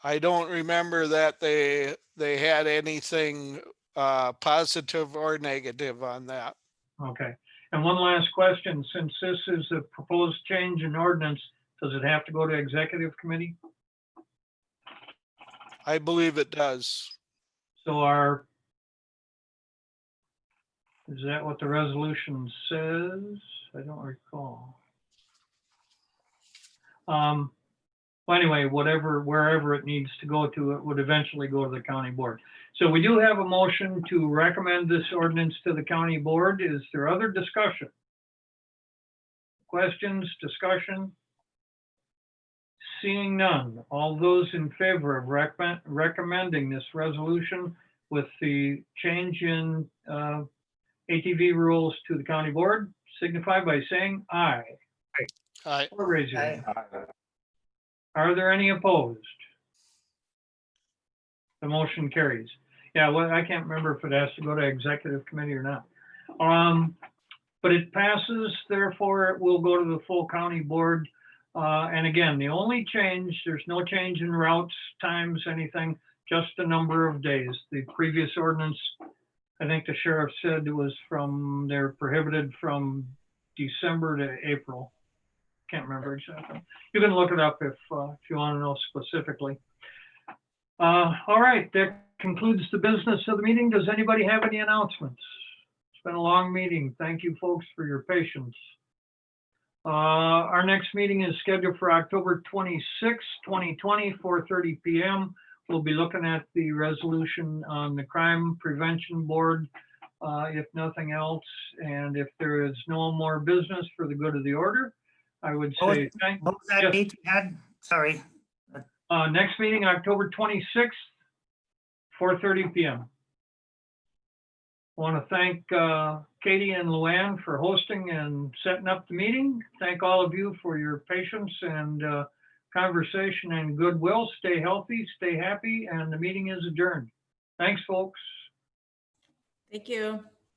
Speaker 7: I don't remember that they had anything positive or negative on that.
Speaker 1: Okay. And one last question, since this is a proposed change in ordinance, does it have to go to executive committee?
Speaker 7: I believe it does.
Speaker 1: So is that what the resolution says? I don't recall. Well, anyway, wherever it needs to go to, it would eventually go to the county board. So we do have a motion to recommend this ordinance to the county board. Is there other discussion? Questions, discussion? Seeing none, all those in favor of recommending this resolution with the change in ATV rules to the county board, signify by saying aye.
Speaker 7: Aye.
Speaker 1: Or raise your hand. Are there any opposed? The motion carries. Yeah, well, I can't remember if it has to go to executive committee or not. but it passes, therefore it will go to the full county board. And again, the only change, there's no change in routes, times, anything, just the number of days. The previous ordinance, I think the sheriff said it was from, they're prohibited from December to April. Can't remember exactly. You can look it up if you want to know specifically. All right, that concludes the business of the meeting. Does anybody have any announcements? It's been a long meeting. Thank you, folks, for your patience. Our next meeting is scheduled for October 26, 2020, 4:30 p.m. We'll be looking at the resolution on the Crime Prevention Board, if nothing else. And if there is no more business for the good of the order, I would say thank you.
Speaker 14: What was that date you had? Sorry.
Speaker 1: Next meeting, October 26th, 4:30 p.m. I want to thank Katie and Luann for hosting and setting up the meeting. Thank all of you for your patience and conversation and goodwill. Stay healthy, stay happy, and the meeting is adjourned. Thanks, folks.
Speaker 6: Thank you.